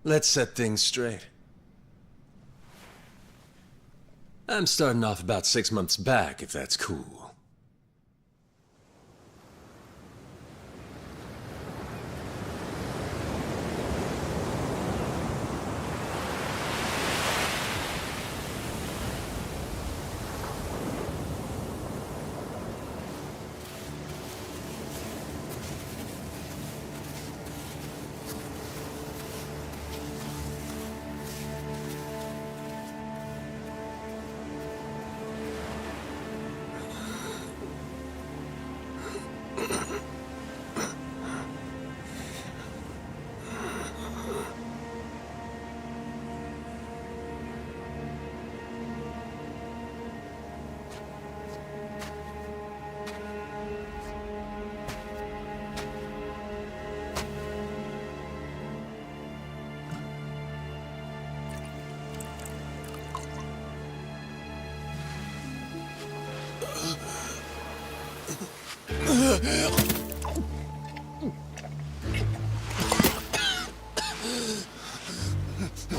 let's set things straight. I'm starting off about 6 months back, if that's cool.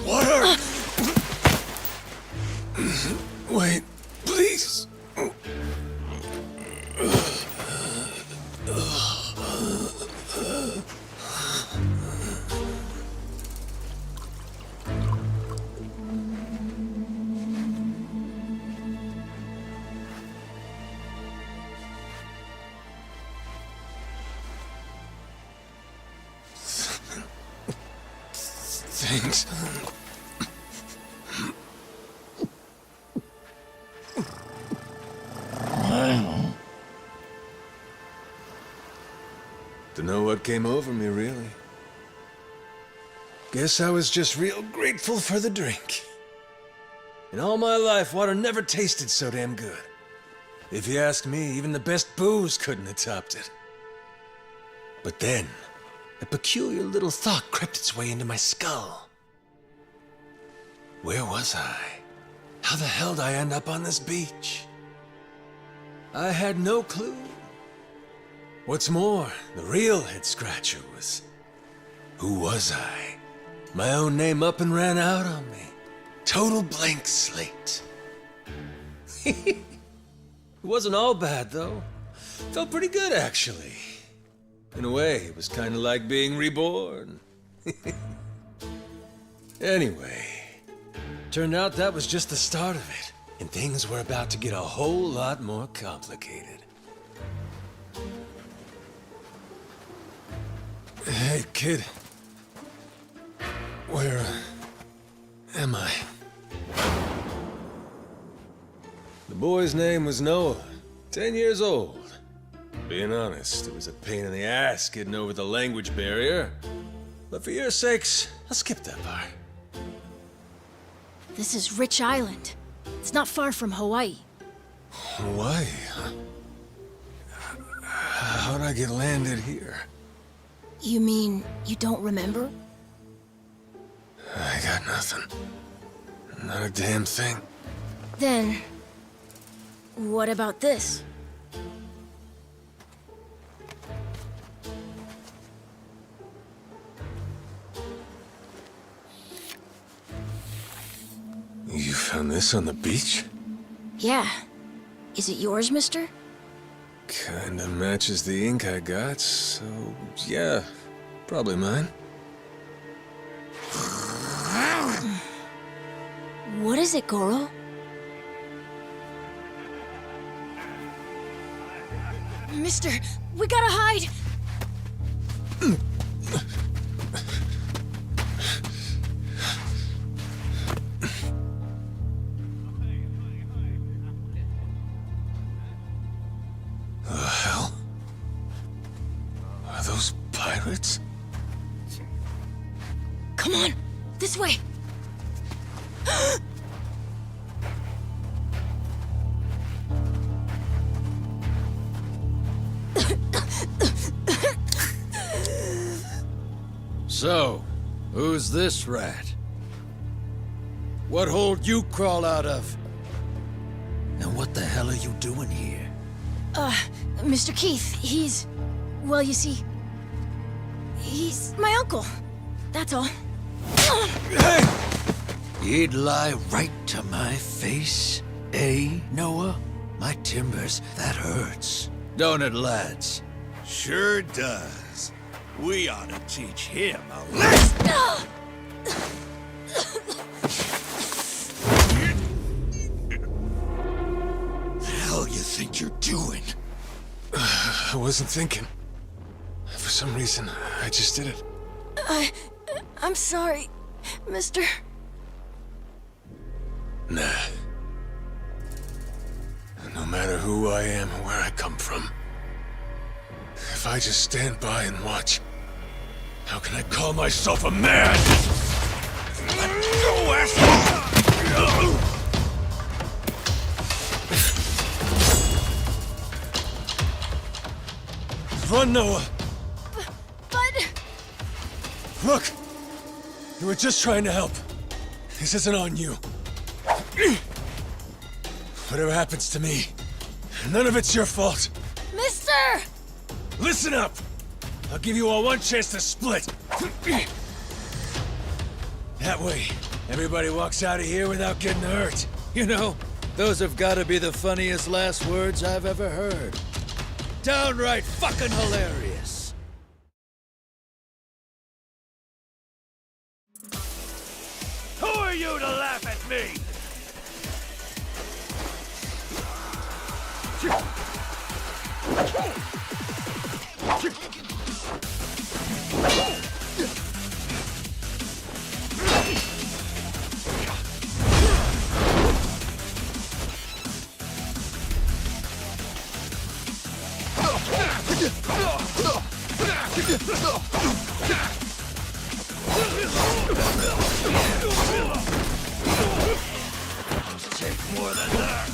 Water! Wait, please. Thanks. Dunno what came over me, really. Guess I was just real grateful for the drink. In all my life, water never tasted so damn good. If you ask me, even the best booze couldn't have topped it. But then, a peculiar little thought crept its way into my skull. Where was I? How the hell did I end up on this beach? I had no clue. What's more, the real head-scratcher was... who was I? My own name up and ran out on me. Total blank slate. It wasn't all bad, though. Felt pretty good, actually. In a way, it was kind of like being reborn. Anyway, turned out that was just the start of it, and things were about to get a whole lot more complicated. Hey, kid. Where am I? The boy's name was Noah, 10 years old. Being honest, it was a pain in the ass getting over the language barrier. But for your sakes, I'll skip that part. This is Rich Island. It's not far from Hawaii. Hawaii, huh? How'd I get landed here? You mean you don't remember? I got nothing. Not a damn thing. Then, what about this? You found this on the beach? Yeah. Is it yours, mister? Kinda matches the ink I got, so yeah, probably mine. What is it, Goro? Mister, we gotta hide! The hell? Are those pirates? Come on, this way! So, who's this rat? What hole you crawl out of? And what the hell are you doing here? Mr. Keith, well, you see, he's my uncle. That's all. He'd lie right to my face, eh, Noah? My timbers, that hurts. Don't it, lads? Sure does. We ought to teach him a lesson. The hell you think you're doing? I wasn't thinking. For some reason, I just did it. I'm sorry, mister. Nah. No matter who I am or where I come from, if I just stand by and watch, how can I call myself a man? Let go, asshole! Run, Noah! But... Look! You were just trying to help. This isn't on you. Whatever happens to me, none of it's your fault. Mister! Listen up! I'll give you all one chance to split. That way, everybody walks out of here without getting hurt. You know, those have got to be the funniest last words I've ever heard. Downright fucking hilarious. Who are you to laugh at me? Take more than that.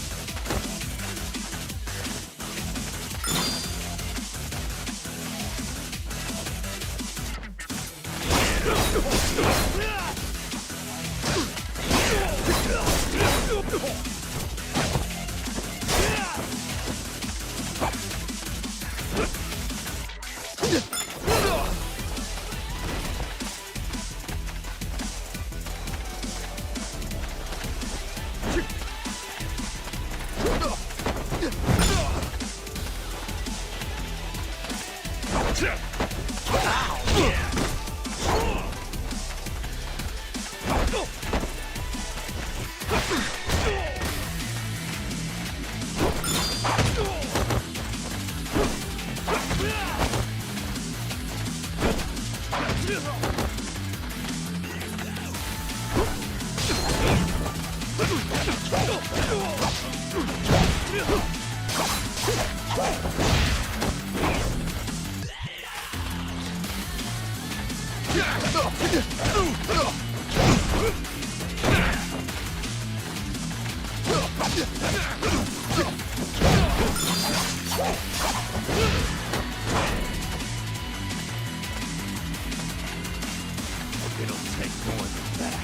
It'll take more than that.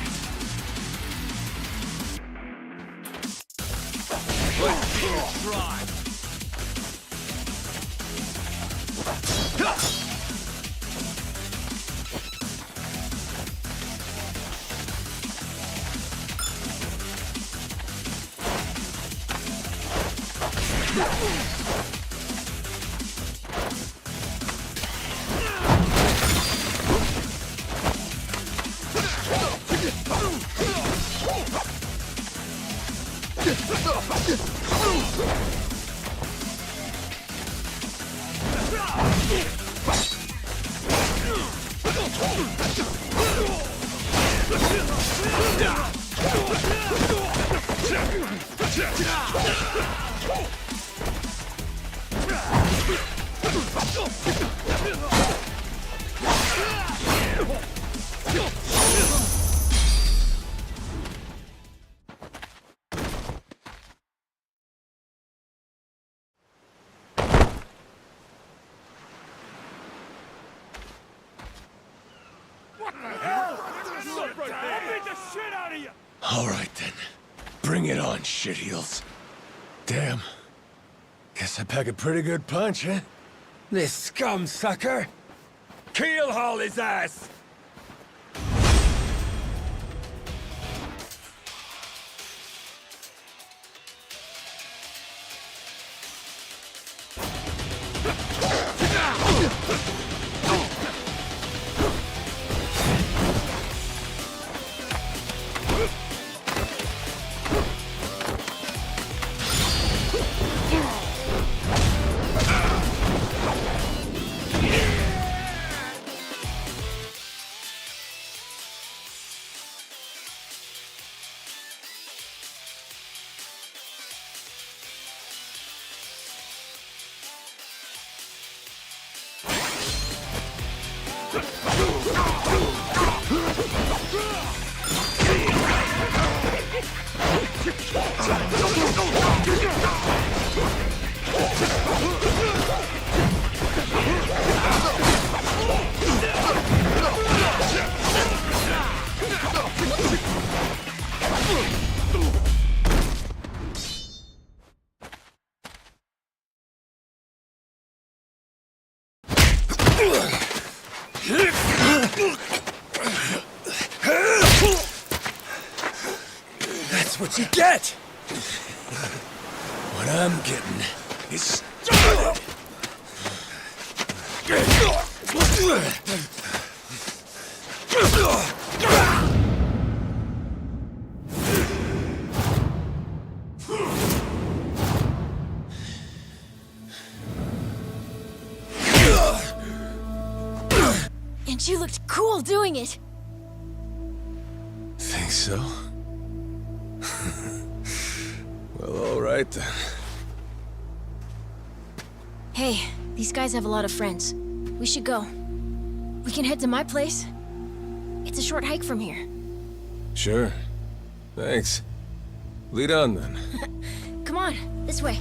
Let's try. All right, then. Bring it on, shitheels. Damn. Guess I pack a pretty good punch, huh? This scum sucker! Keel haul his ass! That's what you get! What I'm getting is started! And you looked cool doing it. Think so? Well, all right then. Hey, these guys have a lot of friends. We should go. We can head to my place. It's a short hike from here. Sure. Thanks. Lead on then. Come on, this way.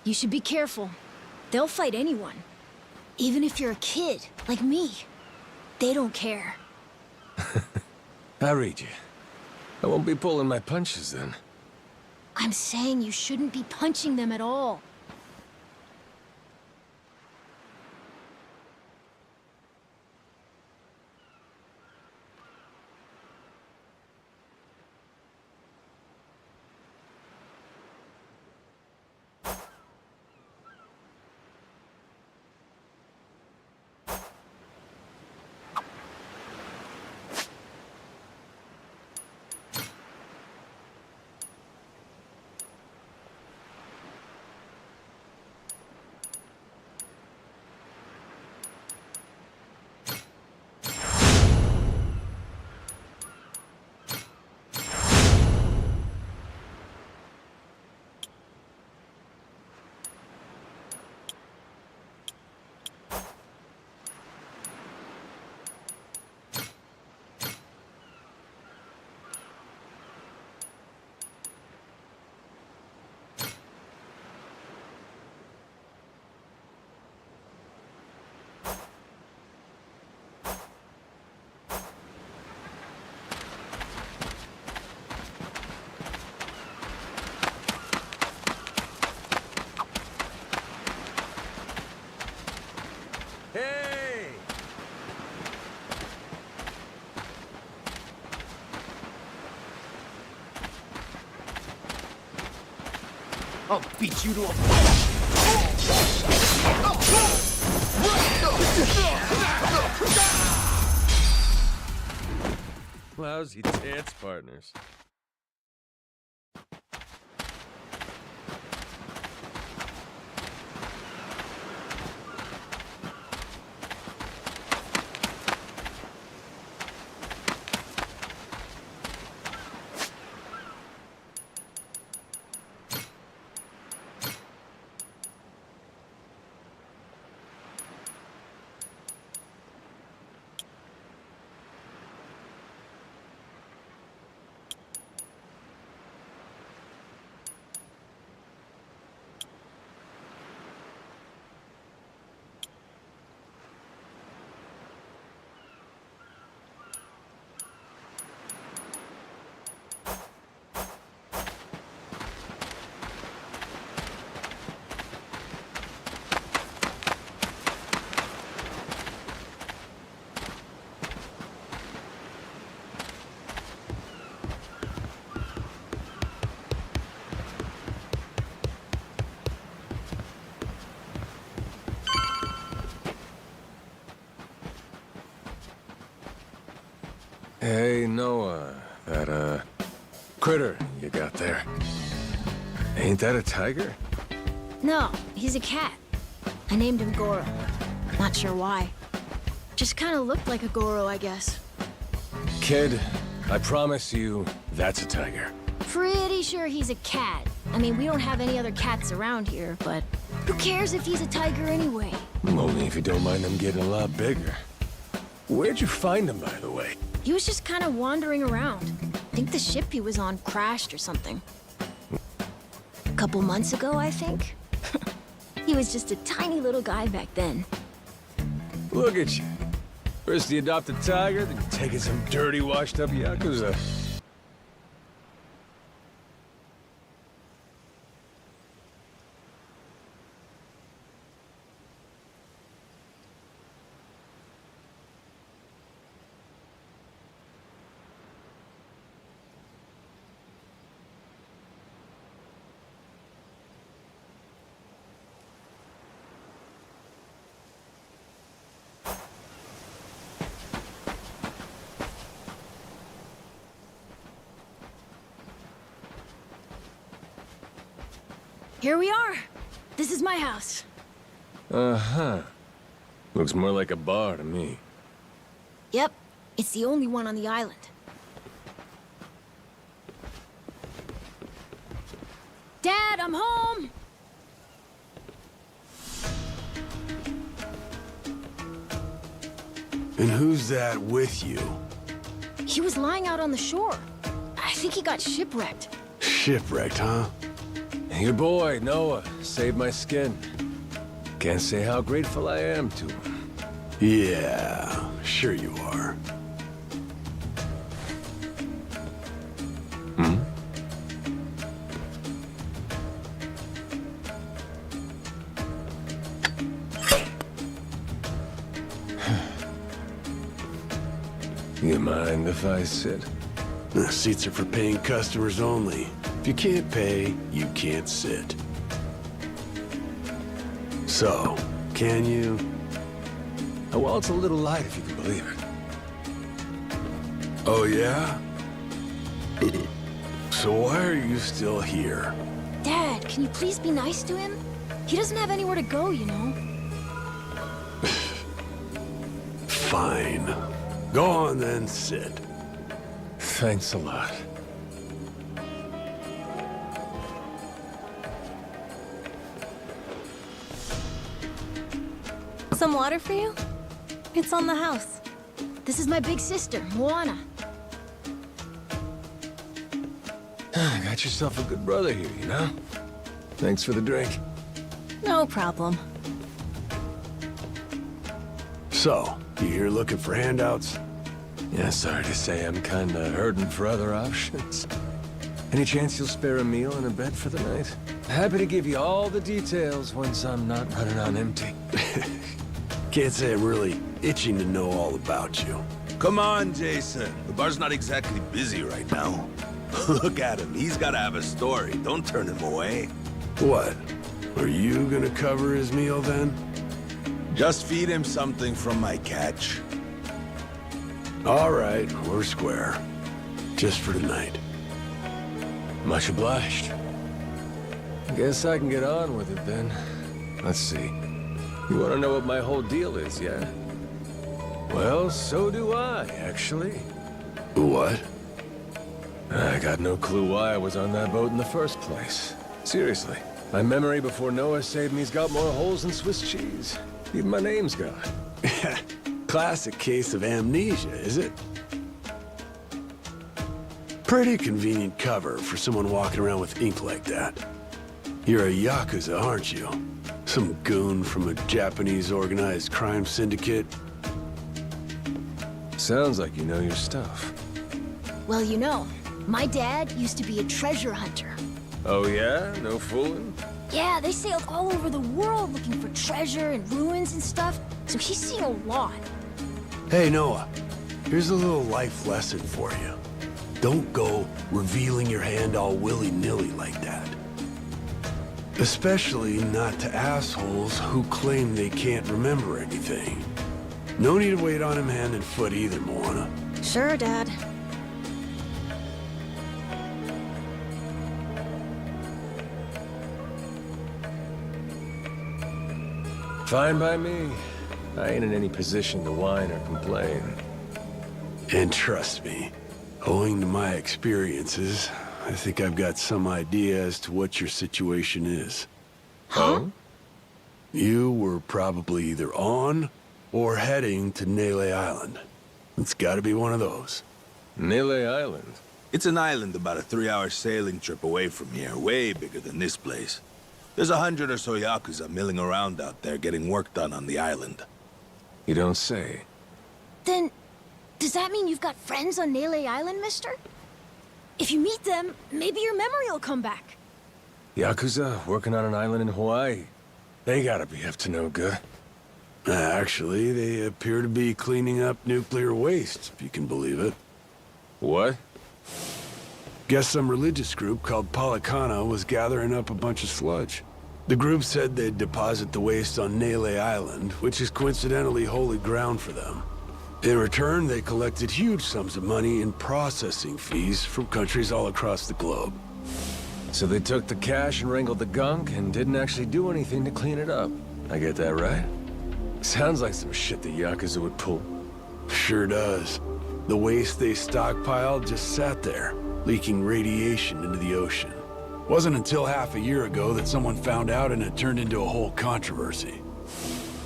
You should be careful. They'll fight anyone. Even if you're a kid, like me. They don't care. I read you. I won't be pulling my punches then. I'm saying you shouldn't be punching them at all. Hey! I'll beat you to a... Lousy dance partners. Hey, Noah, that, critter you got there. Ain't that a tiger? No, he's a cat. I named him Goro. Not sure why. Just kind of looked like a Goro, I guess. Kid, I promise you, that's a tiger. Pretty sure he's a cat. I mean, we don't have any other cats around here, but who cares if he's a tiger anyway? Only if you don't mind them getting a lot bigger. Where'd you find him, by the way? He was just kind of wandering around. I think the ship he was on crashed or something. A couple months ago, I think. He was just a tiny little guy back then. Look at you. First you adopt a tiger, then you're taking some dirty, washed-up Yakuza. Here we are. This is my house. Uh-huh. Looks more like a bar to me. Yep, it's the only one on the island. Dad, I'm home! And who's that with you? He was lying out on the shore. I think he got shipwrecked. Shipwrecked, huh? Your boy, Noah, saved my skin. Can't say how grateful I am to him. Yeah, sure you are. Hmm? You mind if I sit? The seats are for paying customers only. If you can't pay, you can't sit. So, can you? Oh, well, it's a little light if you can believe it. Oh, yeah? So why are you still here? Dad, can you please be nice to him? He doesn't have anywhere to go, you know? Fine. Go on then, sit. Thanks a lot. Some water for you? It's on the house. This is my big sister, Moana. Got yourself a good brother here, you know? Thanks for the drink. No problem. So, you here looking for handouts? Yeah, sorry to say I'm kinda hurting for other options. Any chance you'll spare a meal and a bed for the night? Happy to give you all the details once I'm not running on empty. Can't say I'm really itching to know all about you. Come on, Jason. The bar's not exactly busy right now. Look at him. He's gotta have a story. Don't turn him away. What? Are you gonna cover his meal then? Just feed him something from my catch. All right, we're square. Just for tonight. Much obliged. Guess I can get on with it then. Let's see. You want to know what my whole deal is, yeah? Well, so do I, actually. What? I got no clue why I was on that boat in the first place. Seriously. My memory before Noah saved me's got more holes than Swiss cheese. Even my name's gone. Classic case of amnesia, is it? Pretty convenient cover for someone walking around with ink like that. You're a Yakuza, aren't you? Some goon from a Japanese organized crime syndicate? Sounds like you know your stuff. Well, you know, my dad used to be a treasure hunter. Oh yeah? No fooling? Yeah, they sailed all over the world looking for treasure and ruins and stuff, so he's seen a lot. Hey, Noah, here's a little life lesson for you. Don't go revealing your hand all willy-nilly like that. Especially not to assholes who claim they can't remember anything. No need to wait on him hand and foot either, Moana. Sure, Dad. Fine by me. I ain't in any position to whine or complain. And trust me, owing to my experiences, I think I've got some idea as to what your situation is. Huh? You were probably either on or heading to Nele Island. It's gotta be one of those. Nele Island? It's an island about a 3-hour sailing trip away from here, way bigger than this place. There's 100 or so Yakuza milling around out there getting work done on the island. You don't say. Then, does that mean you've got friends on Nele Island, mister? If you meet them, maybe your memory will come back. Yakuza working on an island in Hawaii? They gotta be up to no good. Actually, they appear to be cleaning up nuclear waste, if you can believe it. What? Guess some religious group called Policana was gathering up a bunch of sludge. The group said they'd deposit the waste on Nele Island, which is coincidentally holy ground for them. In return, they collected huge sums of money in processing fees from countries all across the globe. So they took the cash and wrangled the gunk and didn't actually do anything to clean it up. I get that right? Sounds like some shit the Yakuza would pull. Sure does. The waste they stockpiled just sat there, leaking radiation into the ocean. Wasn't until half a year ago that someone found out and it turned into a whole controversy.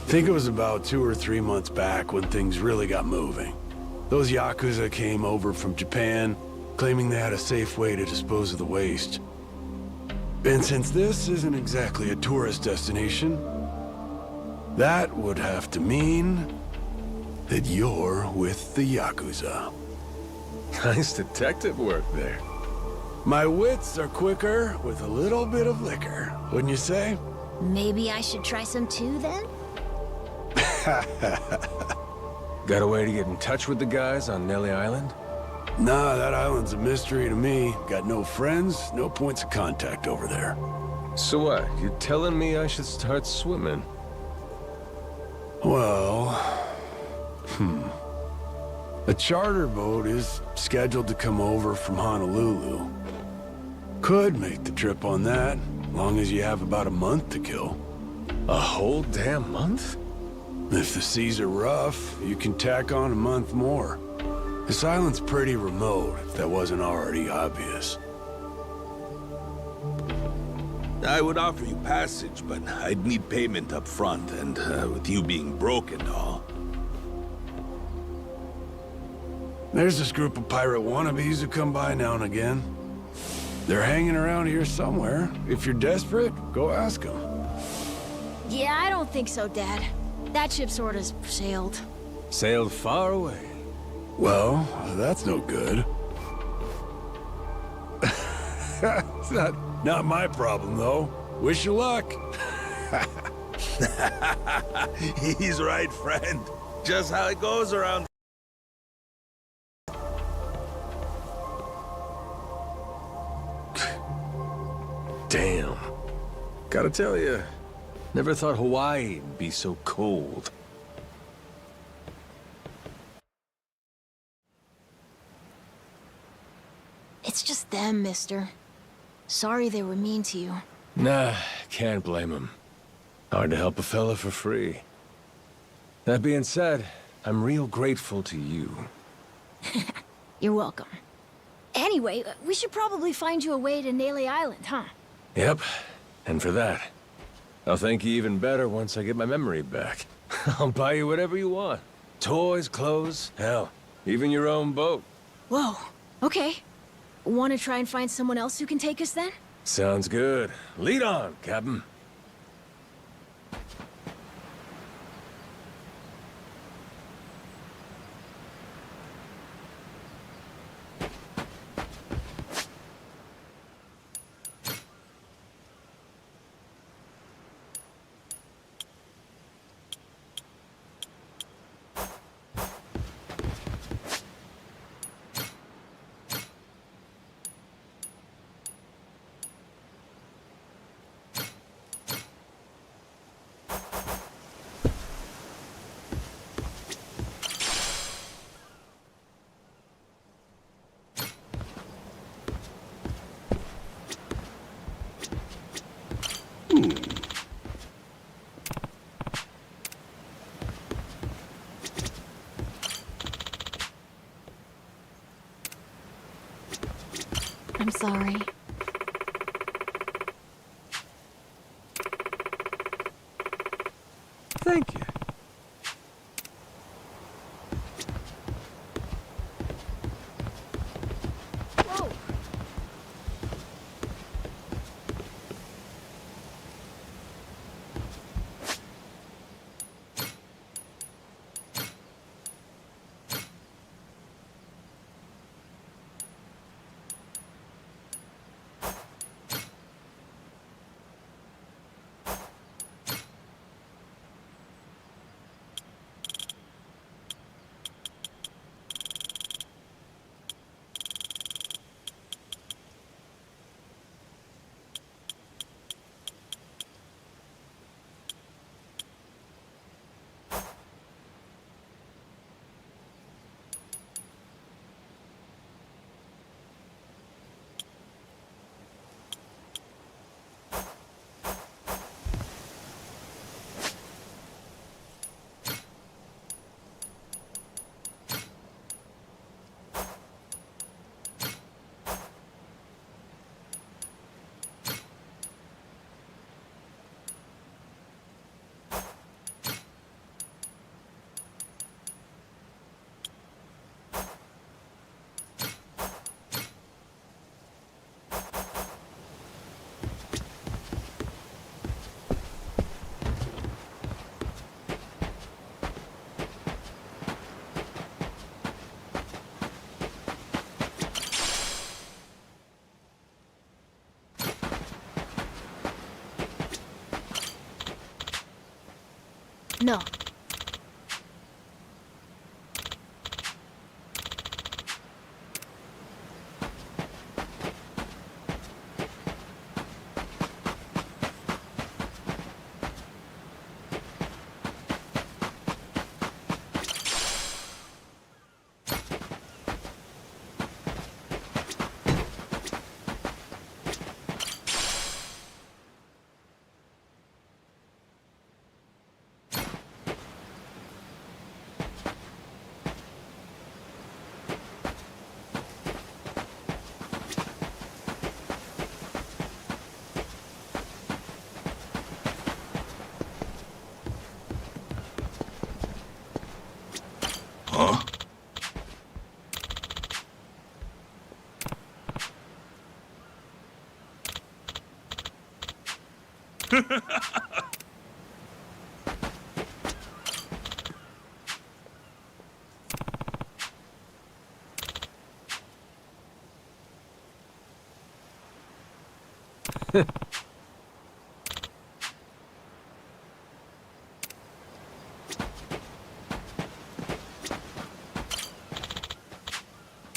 Think it was about 2 or 3 months back when things really got moving. Those Yakuza came over from Japan, claiming they had a safe way to dispose of the waste. And since this isn't exactly a tourist destination, that would have to mean that you're with the Yakuza. Nice detective work there. My wits are quicker with a little bit of liquor, wouldn't you say? Maybe I should try some too, then? Got a way to get in touch with the guys on Nele Island? Nah, that island's a mystery to me. Got no friends, no points of contact over there. So what? You telling me I should start swimming? Well... A charter boat is scheduled to come over from Honolulu. Could make the trip on that, long as you have about a month to kill. A whole damn month? If the seas are rough, you can tack on a month more. This island's pretty remote, if that wasn't already obvious. I would offer you passage, but I'd need payment up front, and with you being broke and all. There's this group of pirate wannabes who come by now and again. They're hanging around here somewhere. If you're desperate, go ask them. Yeah, I don't think so, Dad. That ship sort of sailed. Sailed far away. Well, that's no good. It's not my problem, though. Wish you luck. He's right, friend. Just how it goes around. Damn. Gotta tell you, never thought Hawaii'd be so cold. It's just them, mister. Sorry they were mean to you. Nah, can't blame him. Hard to help a fella for free. That being said, I'm real grateful to you. You're welcome. Anyway, we should probably find you a way to Nele Island, huh? Yep, and for that, I'll thank you even better once I get my memory back. I'll buy you whatever you want. Toys, clothes, hell, even your own boat. Whoa, okay. Want to try and find someone else who can take us then? Sounds good. Lead on, Captain. I'm sorry. Thank you. Whoa! No. Huh?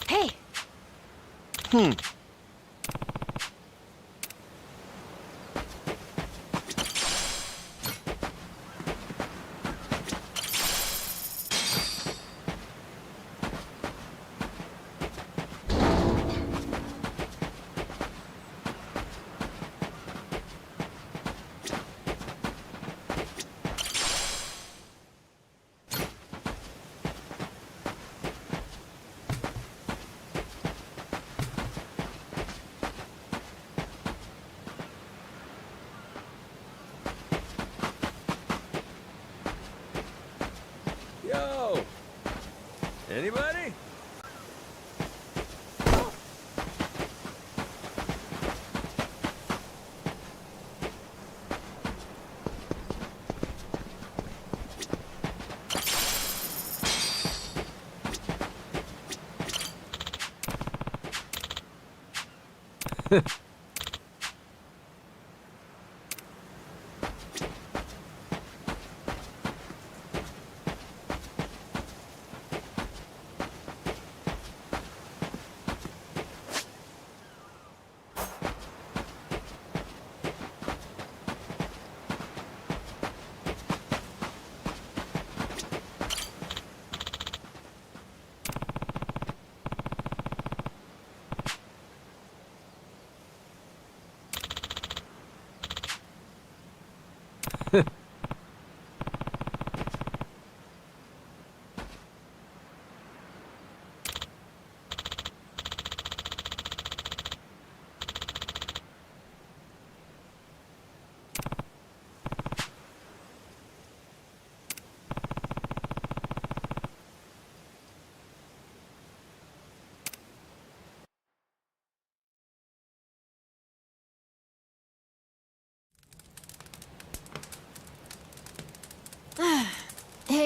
Hey! Yo! Anybody?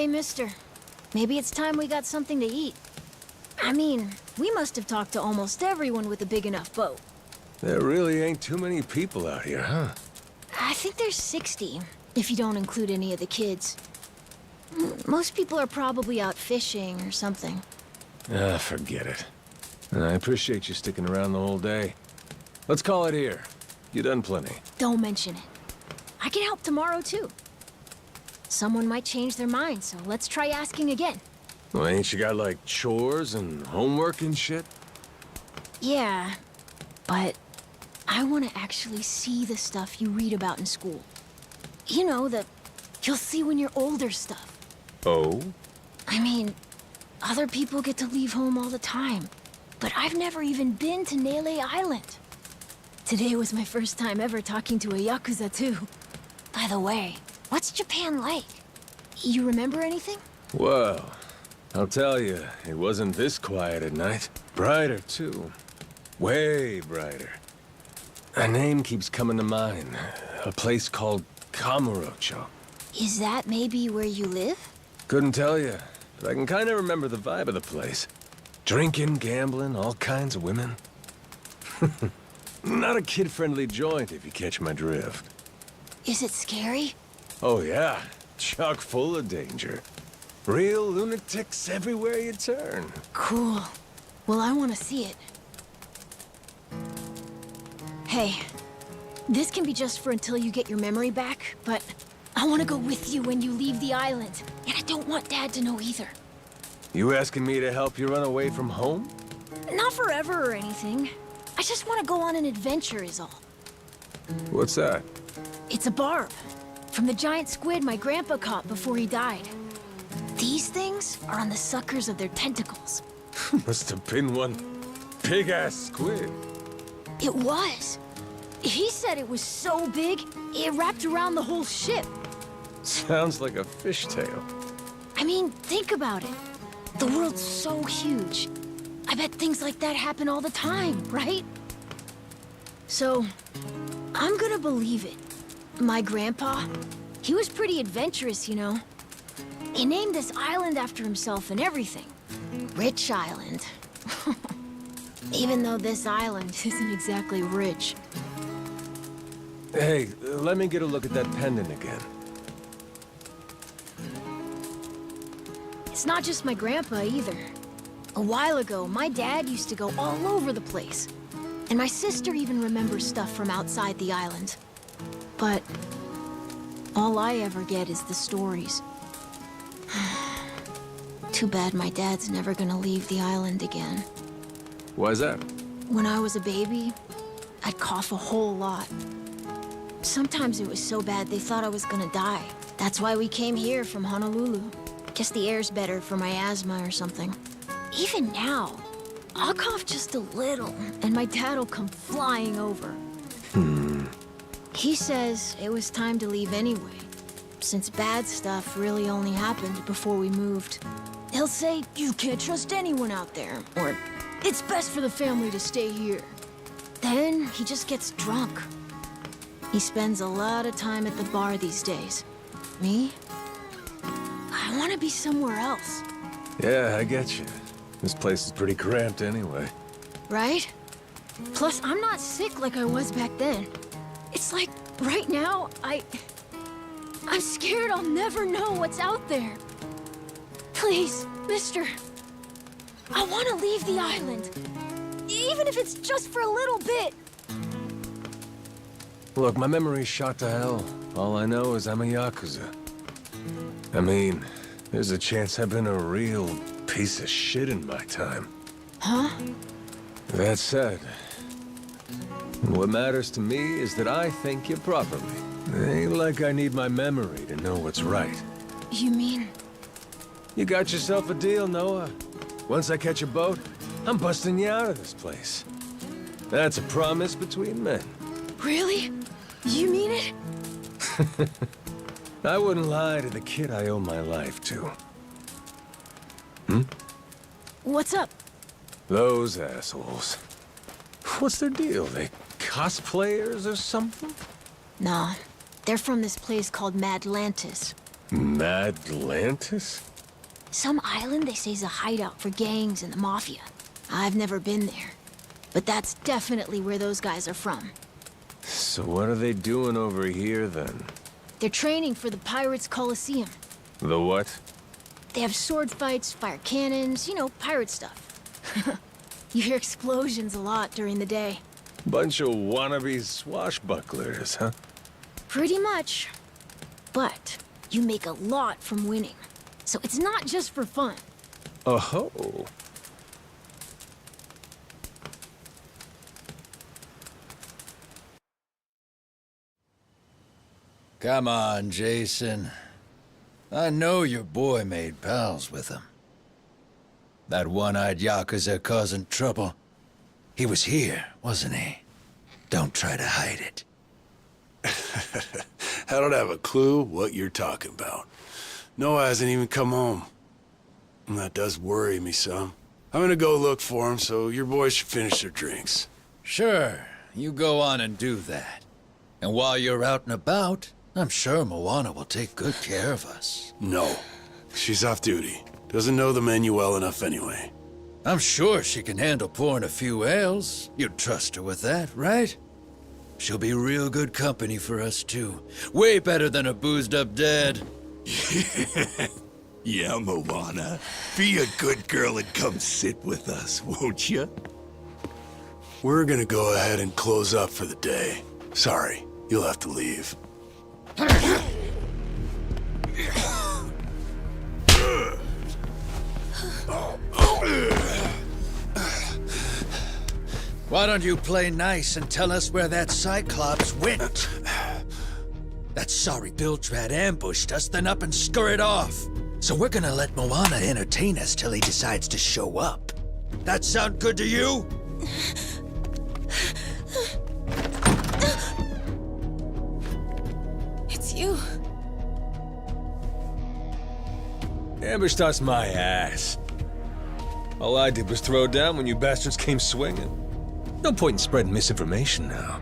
Hey, mister. Maybe it's time we got something to eat. I mean, we must have talked to almost everyone with a big enough boat. There really ain't too many people out here, huh? I think there's 60, if you don't include any of the kids. Most people are probably out fishing or something. Ah, forget it. I appreciate you sticking around the whole day. Let's call it here. You done plenty. Don't mention it. I can help tomorrow, too. Someone might change their mind, so let's try asking again. Well, ain't you got, like, chores and homework and shit? Yeah, but I want to actually see the stuff you read about in school. You know, the you'll see when you're older stuff. Oh? I mean, other people get to leave home all the time, but I've never even been to Nele Island. Today was my first time ever talking to a Yakuza, too. By the way, what's Japan like? You remember anything? Well, I'll tell you, it wasn't this quiet at night. Brighter, too. Way brighter. A name keeps coming to mind. A place called Kamurocho. Is that maybe where you live? Couldn't tell you, but I can kind of remember the vibe of the place. Drinking, gambling, all kinds of women. Not a kid-friendly joint, if you catch my drift. Is it scary? Oh yeah, chock full of danger. Real lunatics everywhere you turn. Cool. Well, I want to see it. Hey, this can be just for until you get your memory back, but I want to go with you when you leave the island, and I don't want Dad to know either. You asking me to help you run away from home? Not forever or anything. I just want to go on an adventure is all. What's that? It's a barb. From the giant squid my grandpa caught before he died. These things are on the suckers of their tentacles. Must have been one big-ass squid. It was. He said it was so big, it wrapped around the whole ship. Sounds like a fishtail. I mean, think about it. The world's so huge. I bet things like that happen all the time, right? So, I'm gonna believe it. My grandpa, he was pretty adventurous, you know. He named this island after himself and everything. Rich Island. Even though this island isn't exactly rich. Hey, let me get a look at that pendant again. It's not just my grandpa either. A while ago, my dad used to go all over the place. And my sister even remembers stuff from outside the island. But all I ever get is the stories. Too bad my dad's never gonna leave the island again. Why's that? When I was a baby, I'd cough a whole lot. Sometimes it was so bad they thought I was gonna die. That's why we came here from Honolulu. Guess the air's better for my asthma or something. Even now, I'll cough just a little, and my dad'll come flying over. He says it was time to leave anyway, since bad stuff really only happened before we moved. He'll say, you can't trust anyone out there, or it's best for the family to stay here. Then he just gets drunk. He spends a lot of time at the bar these days. Me? I want to be somewhere else. Yeah, I get you. This place is pretty cramped anyway. Right? Plus, I'm not sick like I was back then. It's like, right now, I'm scared I'll never know what's out there. Please, mister. I want to leave the island. Even if it's just for a little bit. Look, my memory's shot to hell. All I know is I'm a Yakuza. I mean, there's a chance I've been a real piece of shit in my time. Huh? That said, what matters to me is that I think you properly. It ain't like I need my memory to know what's right. You mean? You got yourself a deal, Noah. Once I catch a boat, I'm busting you out of this place. That's a promise between men. Really? You mean it? I wouldn't lie to the kid I owe my life to. What's up? Those assholes. What's their deal? They cosplayers or something? Nah, they're from this place called Madlantis. Madlantis? Some island they say is a hideout for gangs and the mafia. I've never been there. But that's definitely where those guys are from. So what are they doing over here, then? They're training for the Pirates Coliseum. The what? They have sword fights, fire cannons, you know, pirate stuff. You hear explosions a lot during the day. Bunch of wannabe swashbucklers, huh? Pretty much. But you make a lot from winning. So it's not just for fun. Oh. Come on, Jason. I know your boy made pals with him. That one-eyed Yakuza causing trouble. He was here, wasn't he? Don't try to hide it. I don't have a clue what you're talking about. Noah hasn't even come home. And that does worry me some. I'm gonna go look for him, so your boys should finish their drinks. Sure, you go on and do that. And while you're out and about, I'm sure Moana will take good care of us. No. She's off duty. Doesn't know the menu well enough anyway. I'm sure she can handle pouring a few ales. You'd trust her with that, right? She'll be real good company for us, too. Way better than a boozed-up dad. Yeah, Moana. Be a good girl and come sit with us, won't you? We're gonna go ahead and close up for the day. Sorry, you'll have to leave. Why don't you play nice and tell us where that Cyclops went? That sorry Biltrat ambushed us, then up and scurried off. So we're gonna let Moana entertain us till he decides to show up. That sound good to you? It's you. Ambushed us my ass. All I did was throw down when you bastards came swinging. No point in spreading misinformation now.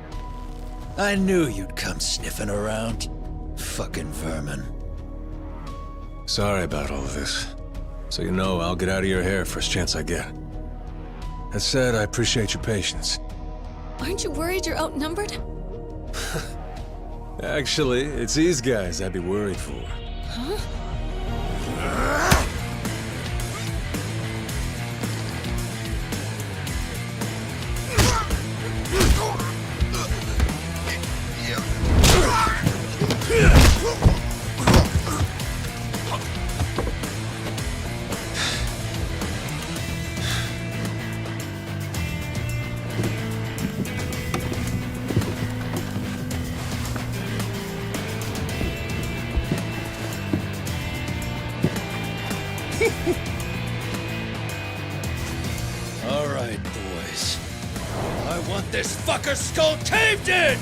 I knew you'd come sniffing around. Fucking vermin. Sorry about all of this. So you know, I'll get out of your hair first chance I get. That said, I appreciate your patience. Aren't you worried you're outnumbered? Actually, it's these guys I'd be worried for. Huh? All right, boys. I want this fucker skull caved in!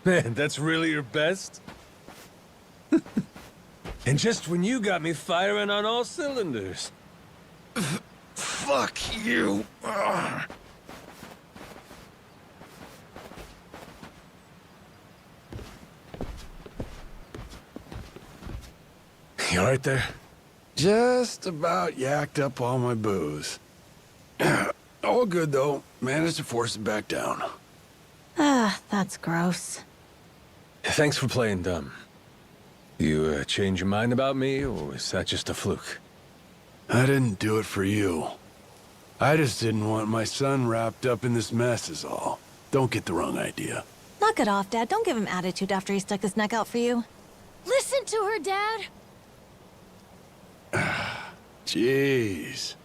Man, that's really your best? And just when you got me firing on all cylinders. Fuck you! You all right there? Just about yacked up all my booze. All good, though. managed to force it back down. Ah, that's gross. Thanks for playing dumb. You change your mind about me, or is that just a fluke? I didn't do it for you. I just didn't want my son wrapped up in this mess is all. Don't get the wrong idea. Knock it off, Dad. Don't give him attitude after he stuck his neck out for you. Listen to her, Dad. Jeez.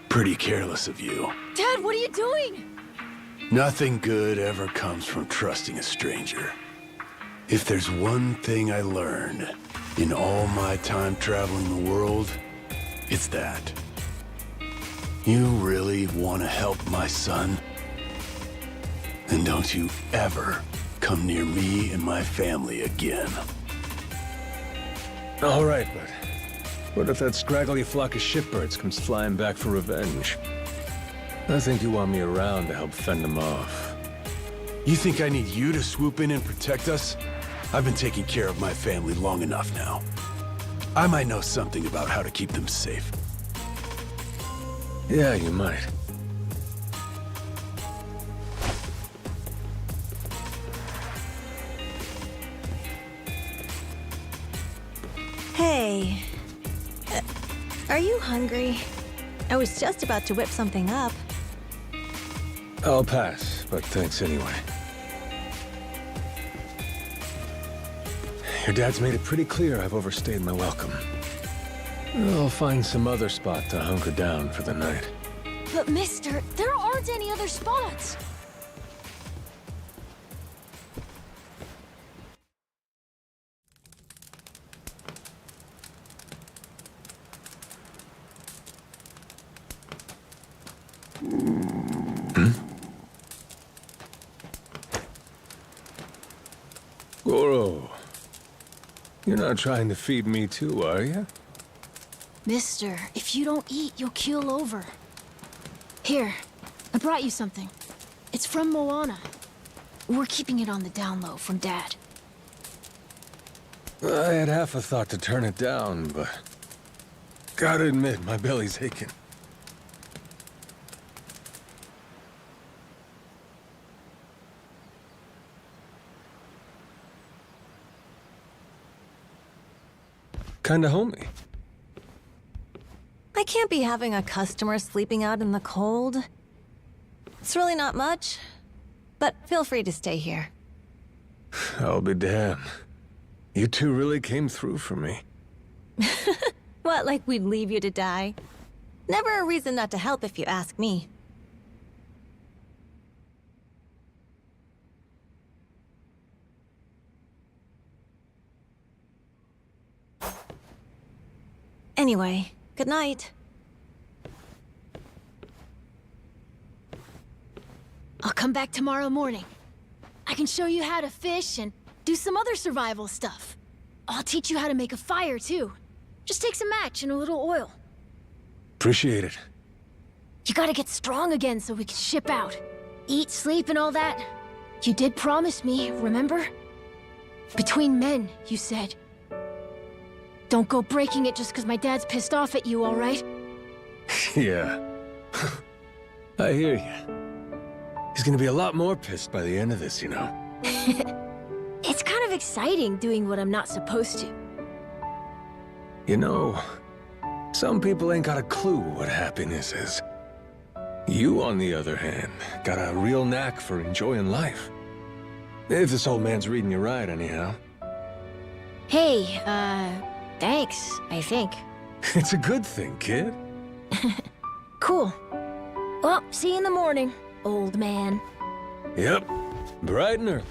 Pretty careless of you. Dad, what are you doing? Nothing good ever comes from trusting a stranger. If there's one thing I learned in all my time traveling the world, it's that. You really want to help my son? Then don't you ever come near me and my family again. All right, but what if that scraggly flock of shitbirds comes flying back for revenge? I think you want me around to help fend them off. You think I need you to swoop in and protect us? I've been taking care of my family long enough now. I might know something about how to keep them safe. Yeah, you might. Hey. Are you hungry? I was just about to whip something up. I'll pass, but thanks anyway. Your dad's made it pretty clear I've overstayed my welcome. I'll find some other spot to hunker down for the night. But mister, there aren't any other spots. Goro, you're not trying to feed me too, are you? Mister, if you don't eat, you'll keel over. Here, I brought you something. It's from Moana. We're keeping it on the down low from Dad. I had half a thought to turn it down, but gotta admit, my belly's aching. Kinda homey. I can't be having a customer sleeping out in the cold. It's really not much, but feel free to stay here. I'll be damned. You two really came through for me. What, like we'd leave you to die? Never a reason not to help if you ask me. Anyway, good night. I'll come back tomorrow morning. I can show you how to fish and do some other survival stuff. I'll teach you how to make a fire, too. Just takes a match and a little oil. Appreciate it. You gotta get strong again so we can ship out. Eat, sleep, and all that. You did promise me, remember? Between men, you said. Don't go breaking it just because my dad's pissed off at you, all right? Yeah. I hear you. He's gonna be a lot more pissed by the end of this, you know. It's kind of exciting doing what I'm not supposed to. You know, some people ain't got a clue what happiness is. You, on the other hand, got a real knack for enjoying life. If this old man's reading you right, anyhow. Hey, thanks, I think. It's a good thing, kid. Cool. Well, see you in the morning, old man. Yep, bright and early.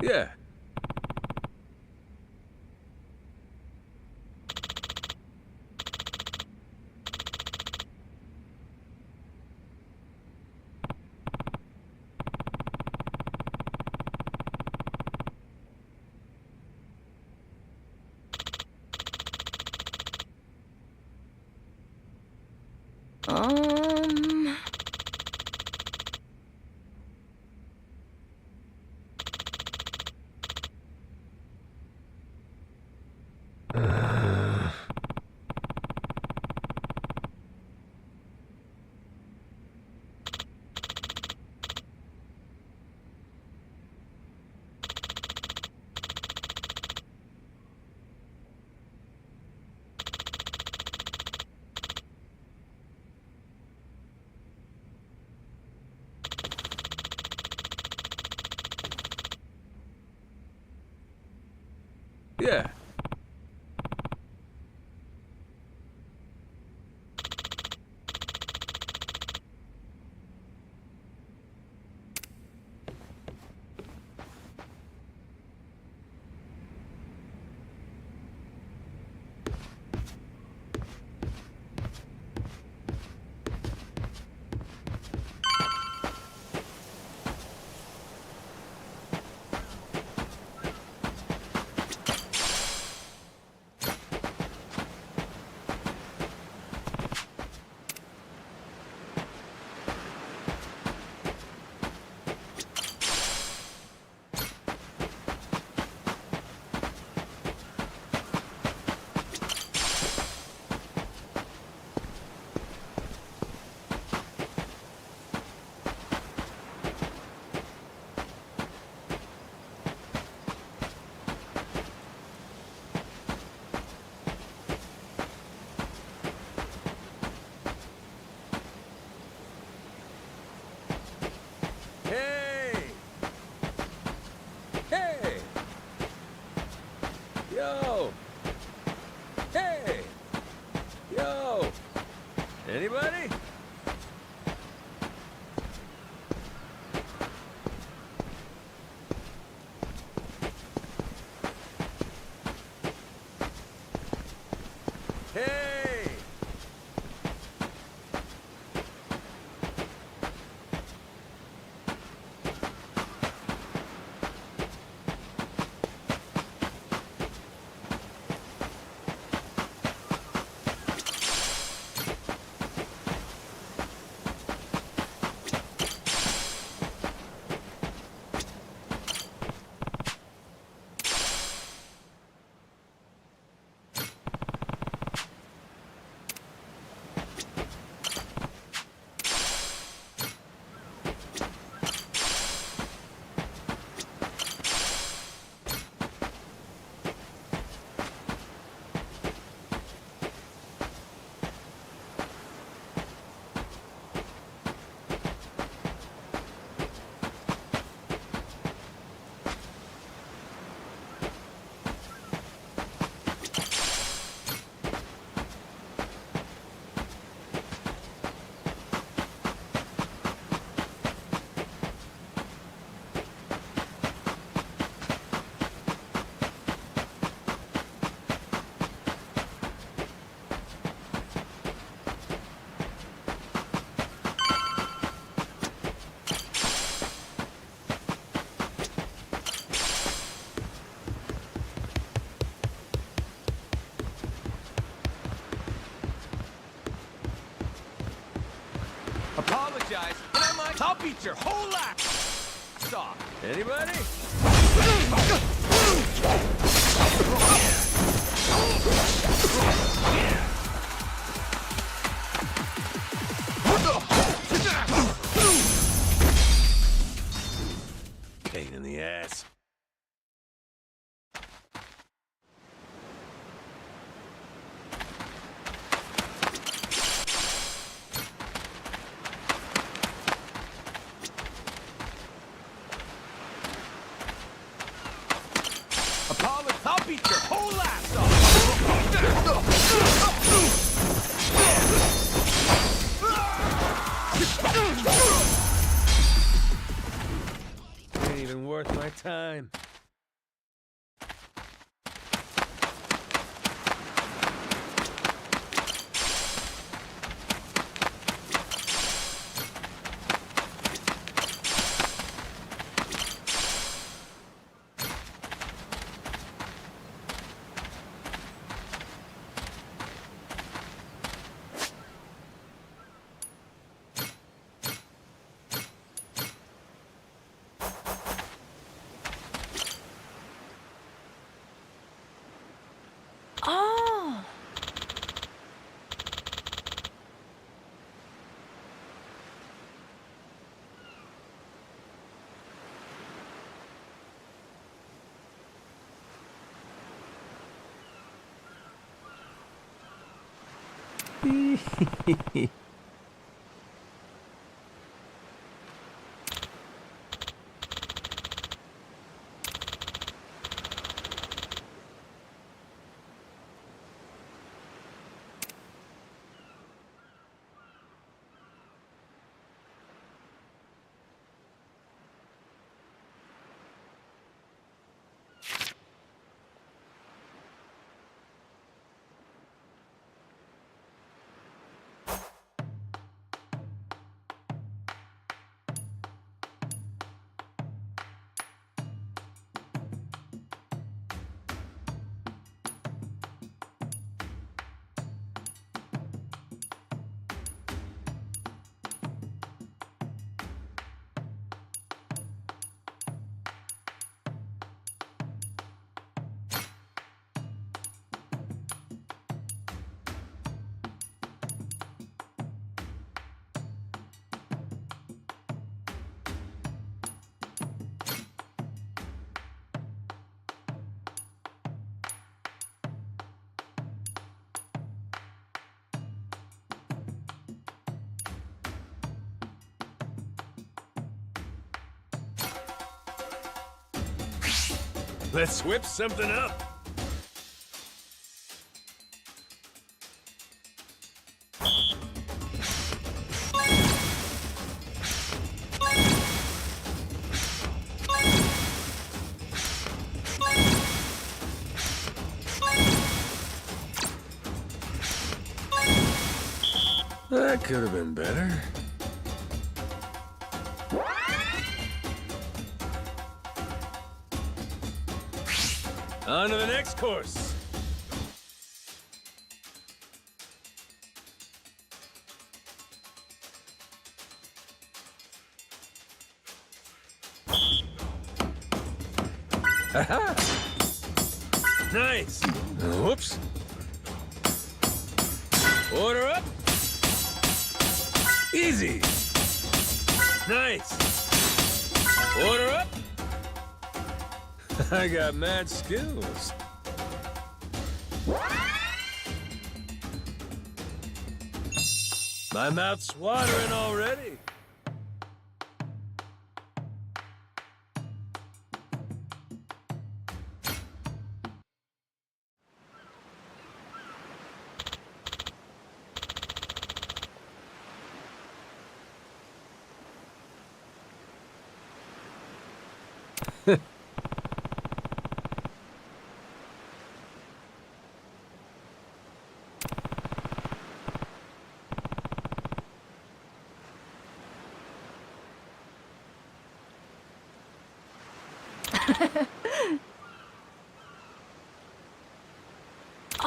Yeah. Um... Yeah. Hey! Hey! Yo! Hey! Yo! Anybody? Hey! I'll beat your whole ass off. Anybody? Pain in the ass. Apollo, I'll beat your whole ass off. Ain't even worth my time. Oh. Let's whip something up. That could have been better. On to the next course. Aha! Nice. Whoops. Order up. Easy. Nice. Order up. I got mad skills. My mouth's watering already.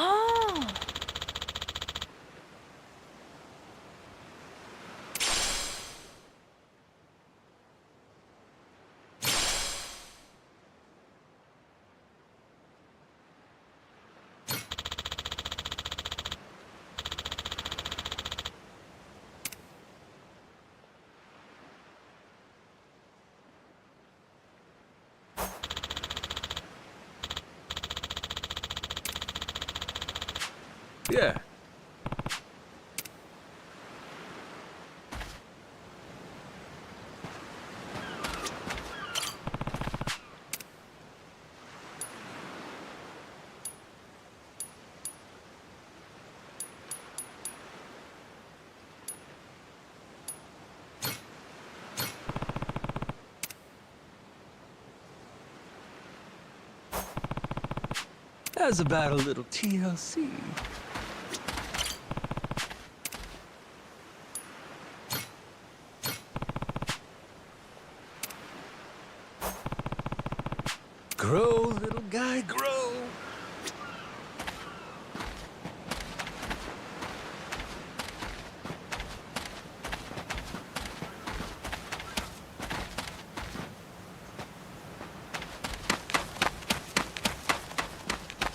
Oh. Yeah. How's about a little TLC? Grow, little guy, grow.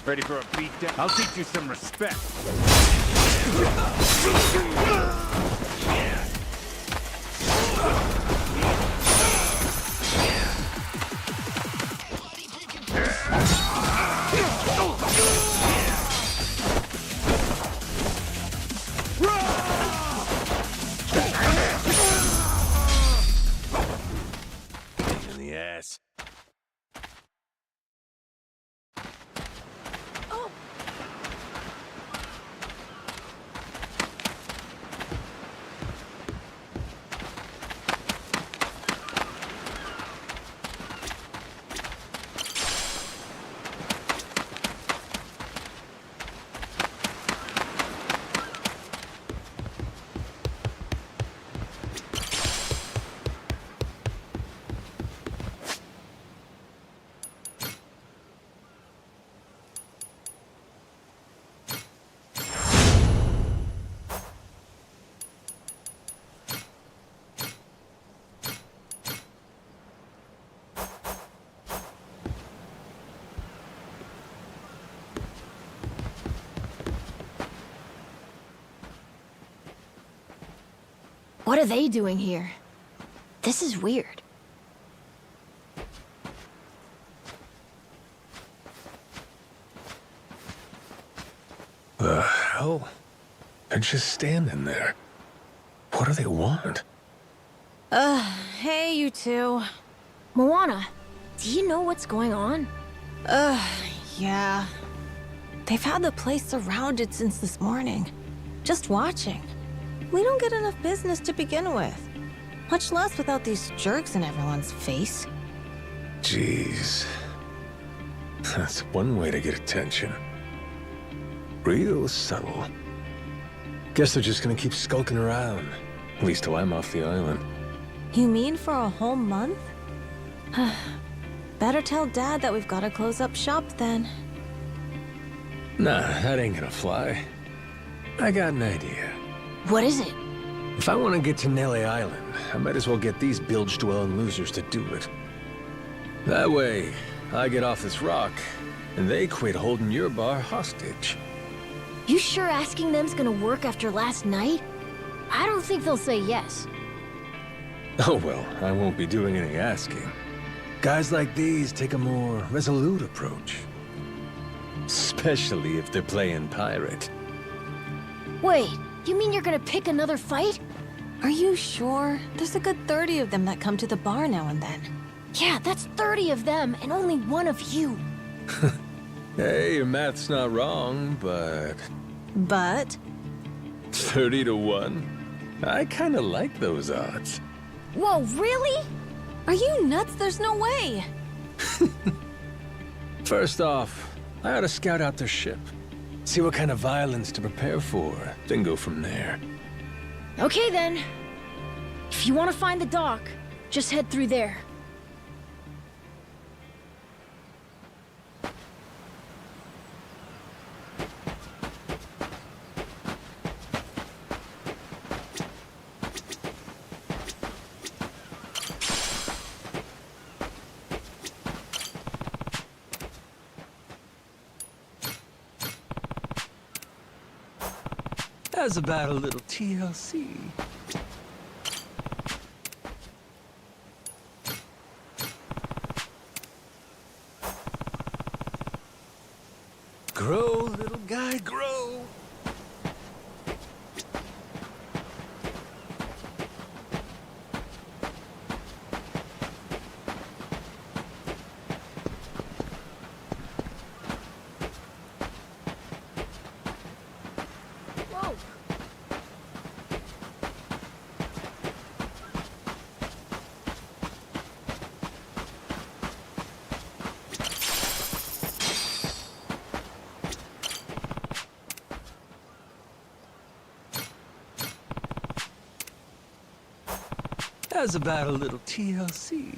Ready for a beatdown? I'll teach you some respect. Pain in the ass. What are they doing here? This is weird. The hell? They're just standing there. What do they want? Hey, you two. Moana, do you know what's going on? Yeah. They've had the place surrounded since this morning. Just watching. We don't get enough business to begin with. Much less without these jerks in everyone's face. Jeez. That's one way to get attention. Real subtle. Guess they're just gonna keep skulking around. At least till I'm off the island. You mean for a whole month? Better tell Dad that we've got to close up shop then. Nah, that ain't gonna fly. I got an idea. What is it? If I want to get to Nele Island, I might as well get these bilge-dwelling losers to do it. That way, I get off this rock, and they quit holding your bar hostage. You sure asking them's gonna work after last night? I don't think they'll say yes. Oh well, I won't be doing any asking. Guys like these take a more resolute approach. Especially if they're playing pirate. Wait, you mean you're gonna pick another fight? Are you sure? There's a good 30 of them that come to the bar now and then. Yeah, that's 30 of them and only one of you. Hey, your math's not wrong, but... But 30 to 1? I kinda like those odds. Whoa, really? are you nuts? There's no way. First off, I ought to scout out their ship. See what kind of violence to prepare for, then go from there. Okay then. If you want to find the dock, just head through there. How's about a little TLC? Grow, little guy, grow. go! How's about a little TLC?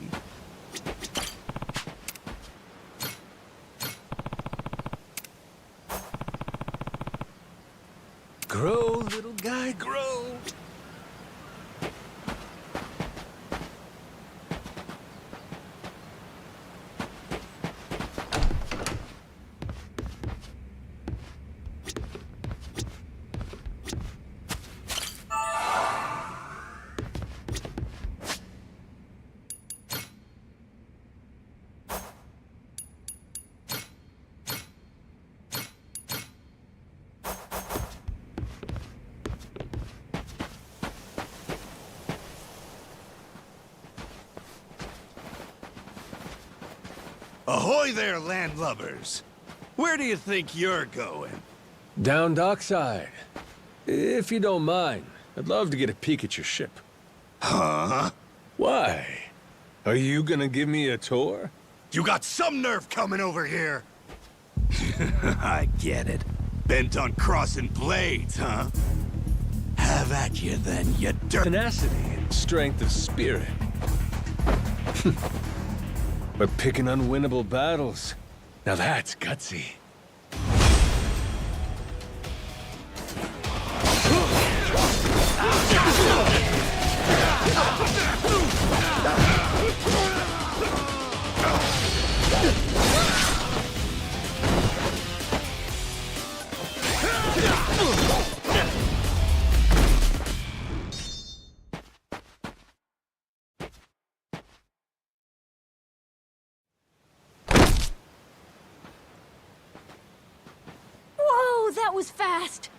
Grow, little guy, grow. Ahoy there, landlubbers! Where do you think you're going? Down dockside. If you don't mind, I'd love to get a peek at your ship. Huh? Why? Are you gonna give me a tour? You got some nerve coming over here! I get it. Bent on crossing blades, huh? Have at you then, you dirt. Tenacity and strength of spirit. But picking unwinnable battles, now that's gutsy. Whoa, that was fast!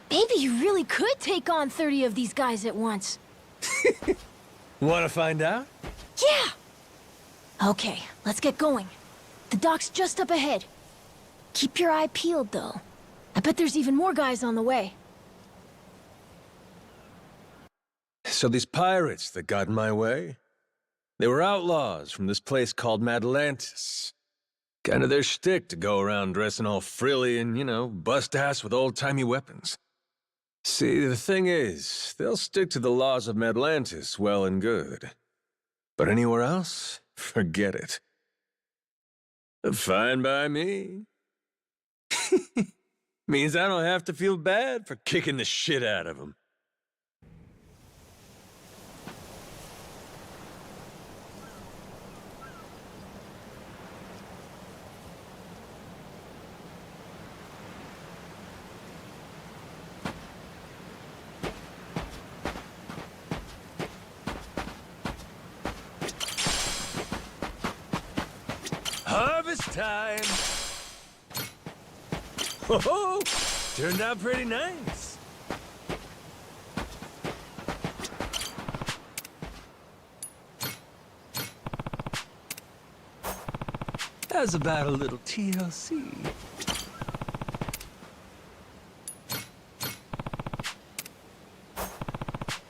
Maybe you really could take on 30 of these guys at once. Wanna find out? Yeah! Okay, let's get going. The dock's just up ahead. Keep your eye peeled, though. I bet there's even more guys on the way. So these pirates that got in my way, they were outlaws from this place called Madlantis. Kind of their shtick to go around dressing all frilly and, you know, bust ass with old-timey weapons. See, the thing is, they'll stick to the laws of Madlantis well and good. But anywhere else, forget it. Fine by me. Means I don't have to feel bad for kicking the shit out of them. Harvest time! Ho-ho! Turned out pretty nice. How's about a little TLC?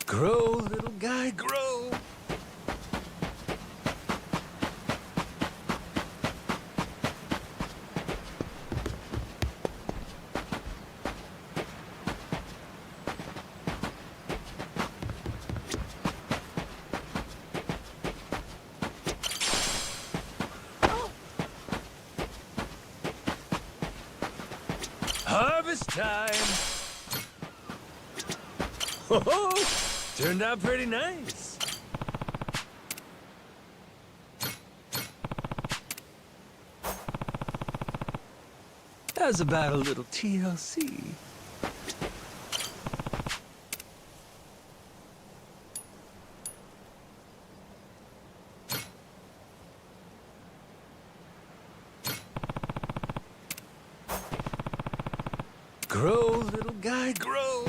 Grow, little guy, grow! Harvest time! Ho-ho! Turned out pretty nice. How's about a little TLC? Grow, little guy, grow.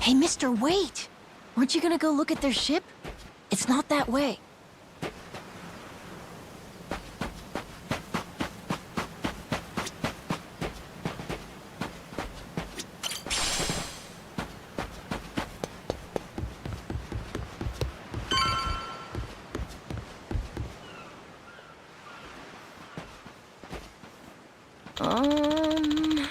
Hey, mister, wait! Weren't you gonna go look at their ship? It's not that way. Um...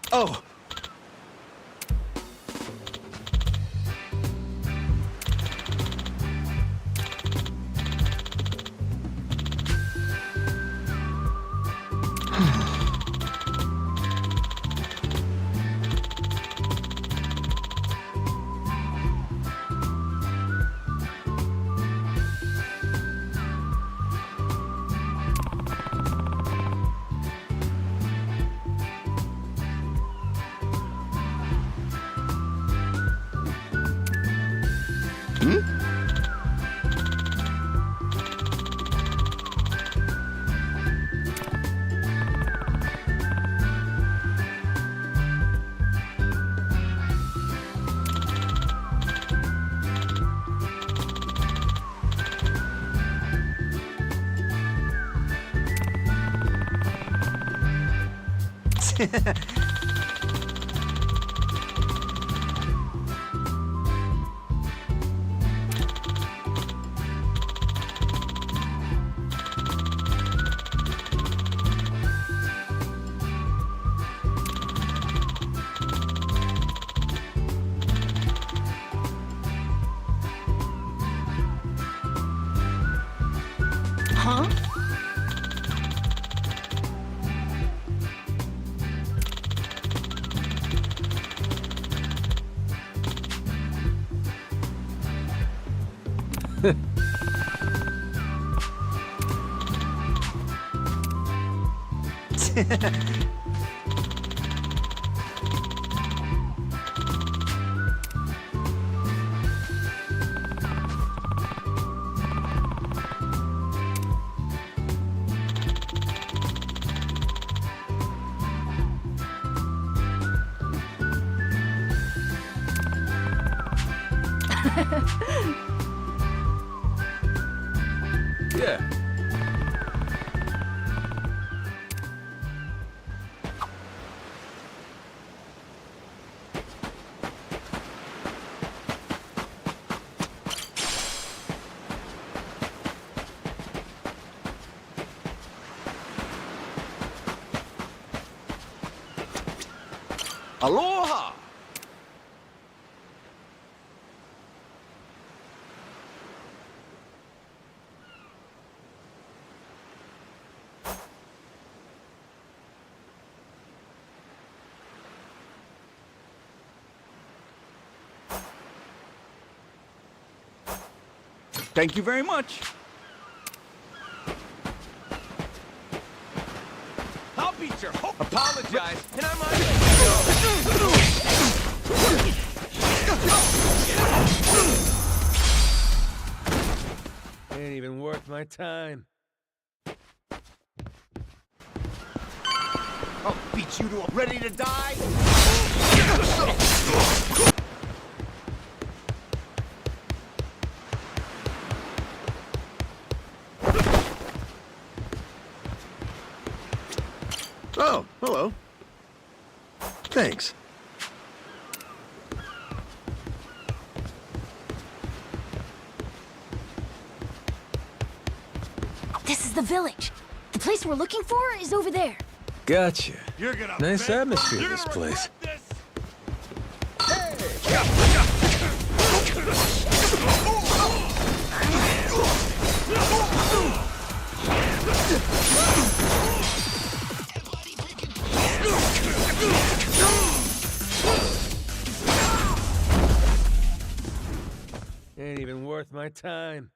Oh! Huh? Yeah. Aloha! Thank you very much. I'll beat your hope. Apologize, and I might let you go. Ain't even worth my time. I'll beat you to a ready to die. Oh, hello. Thanks. This is the village. The place we're looking for is over there. Gotcha. You're gonna Nice beg- atmosphere, You're this gonna place. regret this. Ain't even worth my time.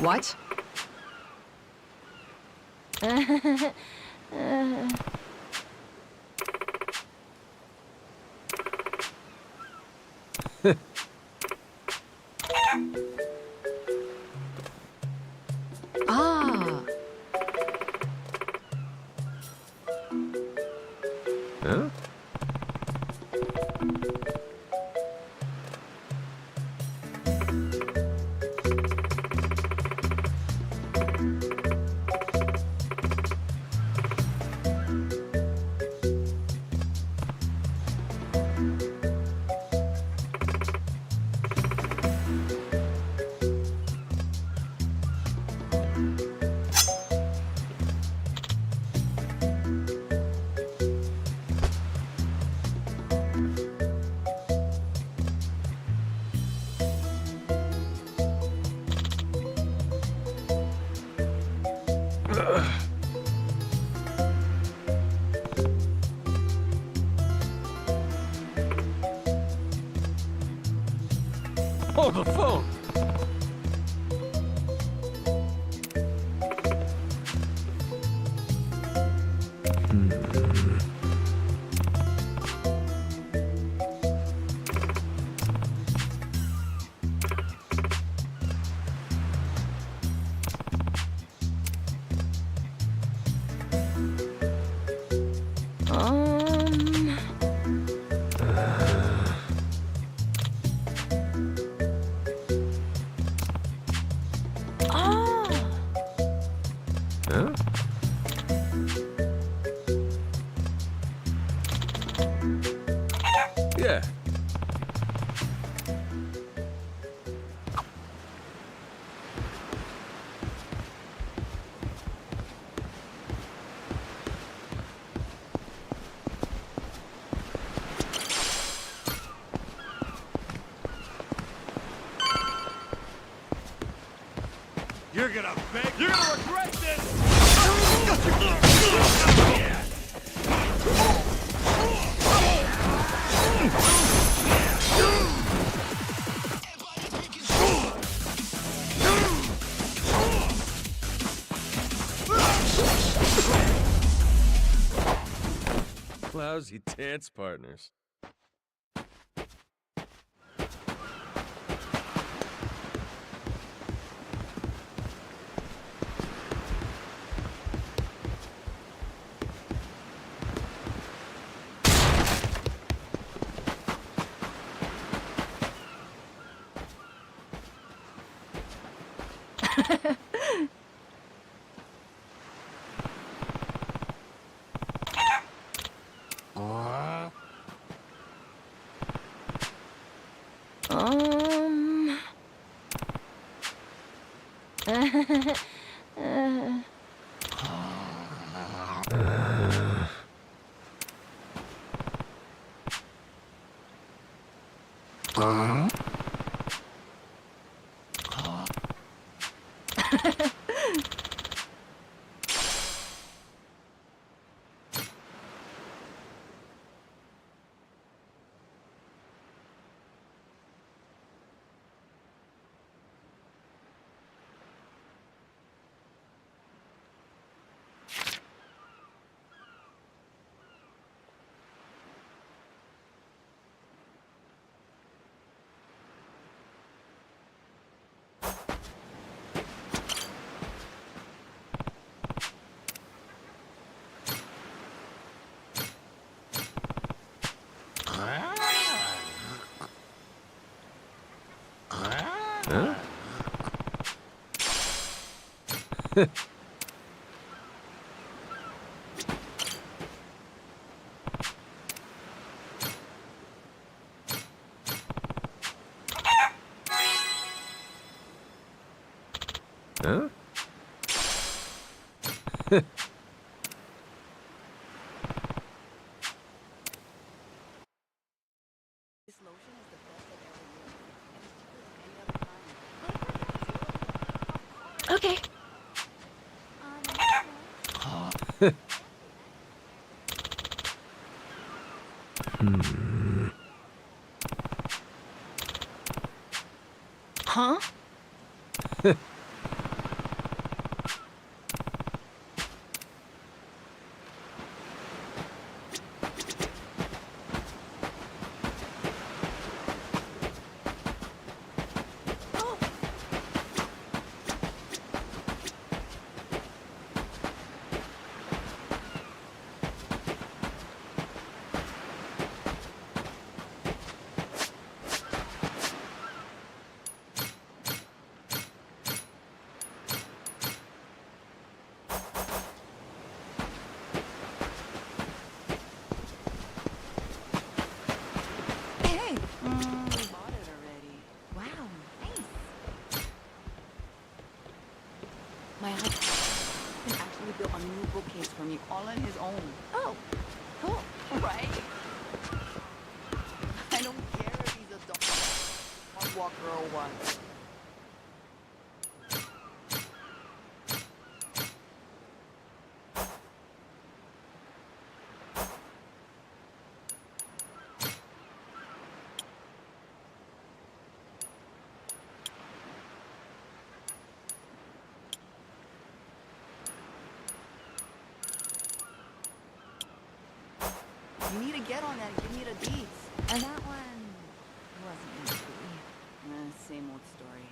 What? Ah. Huh? Oh, the phone! Um... Oh! Huh? Yeah. You're gonna beg. You're gonna regret this! Lousy dance partners. Um... Huh? Huh? Okay. Huh? You need to get on that and give me the deets. And that one wasn't meant to be. Same old story.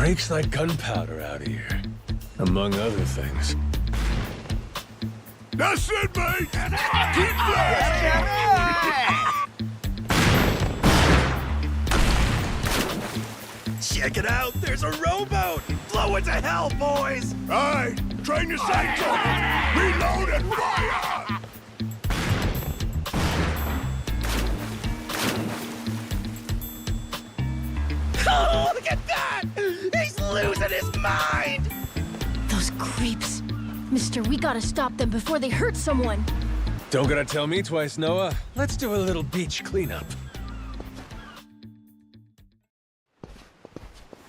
Reeks like gunpowder out here, among other things. That's it, mate! Keep flying! Check it out, there's a rowboat! Blow it to hell, boys! Aye, train your sights on it! Reload and fire! Oh, look at that! He's losing his mind! Those creeps. Mister, we gotta stop them before they hurt someone. Don't gotta tell me twice, Noah. Let's do a little beach cleanup.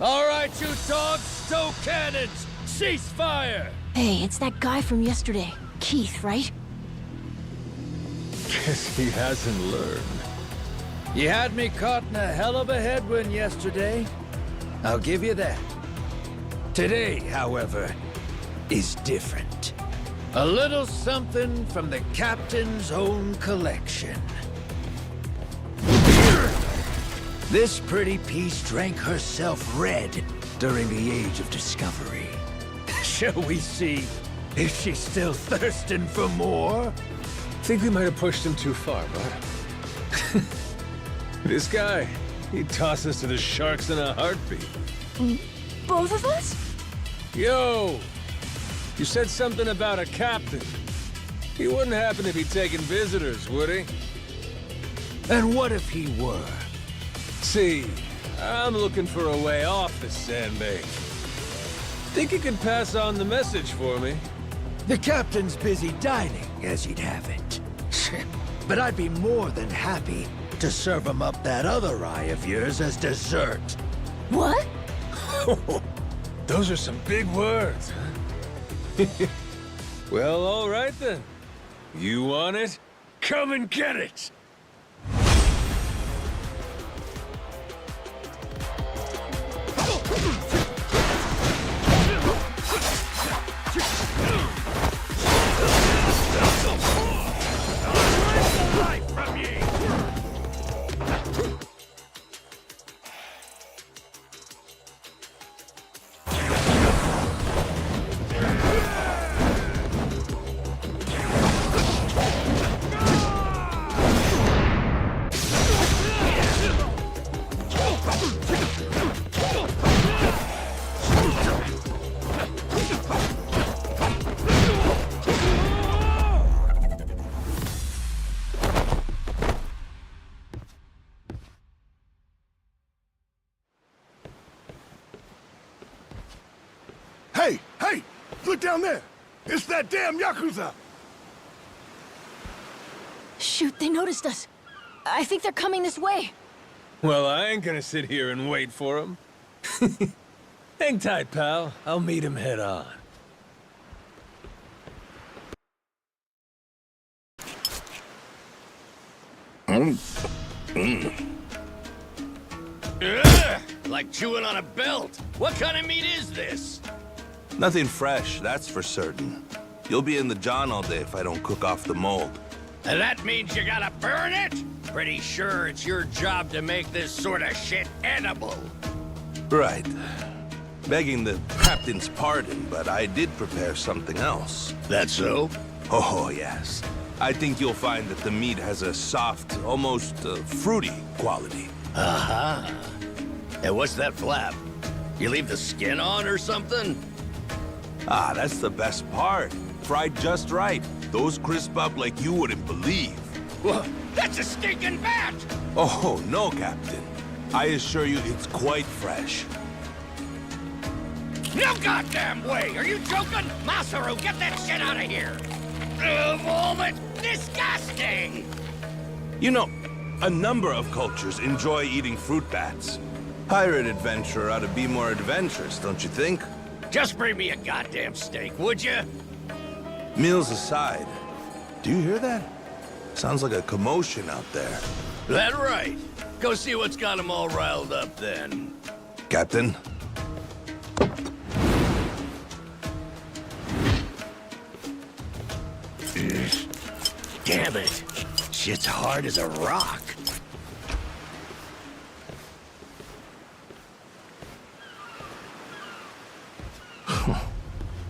All right, you dogs, stow cannons! Cease fire! Hey, it's that guy from yesterday. Keith, right? Guess he hasn't learned. You had me caught in a hell of a headwind yesterday. I'll give you that. Today, however, is different. A little something from the captain's own collection. This pretty piece drank herself red during the Age of Discovery. Shall we see if she's still thirsting for more? Think we might have pushed him too far, bud. This guy, he'd toss us to the sharks in a heartbeat. Both of us? Yo! You said something about a captain. He wouldn't happen to be taking visitors, would he? And what if he were? See, I'm looking for a way off this sandbank. Think you could pass on the message for me? The captain's busy dining, as he'd have it. But I'd be more than happy to serve him up that other eye of yours as dessert. What? Those are some big words, huh? Well, all right then. You want it? Come and get it! Hey, hey! Look down there! It's that damn Yakuza! Shoot, they noticed us. I think they're coming this way. Well, I ain't gonna sit here and wait for him. Hang tight, pal. I'll meet him head on. Like chewing on a belt. What kind of meat is this? Nothing fresh, that's for certain. You'll be in the John all day if I don't cook off the mold. And that means you gotta burn it? Pretty sure it's your job to make this sort of shit edible. Right. Begging the captain's pardon, but I did prepare something else. That so? Oh, yes. I think you'll find that the meat has a soft, almost fruity quality. Uh-huh. And what's that flap? You leave the skin on or something? Ah, that's the best part. Fried just right. Those crisp up like you wouldn't believe. Whoa, that's a stinking bat! Oh, no, Captain. I assure you it's quite fresh. No goddamn way! Are you joking? Masaru, get that shit out of here! Oh, that's disgusting! You know, a number of cultures enjoy eating fruit bats. Pirate adventurer ought to be more adventurous, don't you think? Just bring me a goddamn steak, would you? Meals aside, do you hear that? Sounds like a commotion out there. That right. Go see what's got them all riled up then. Captain? Damn it. Shit's hard as a rock.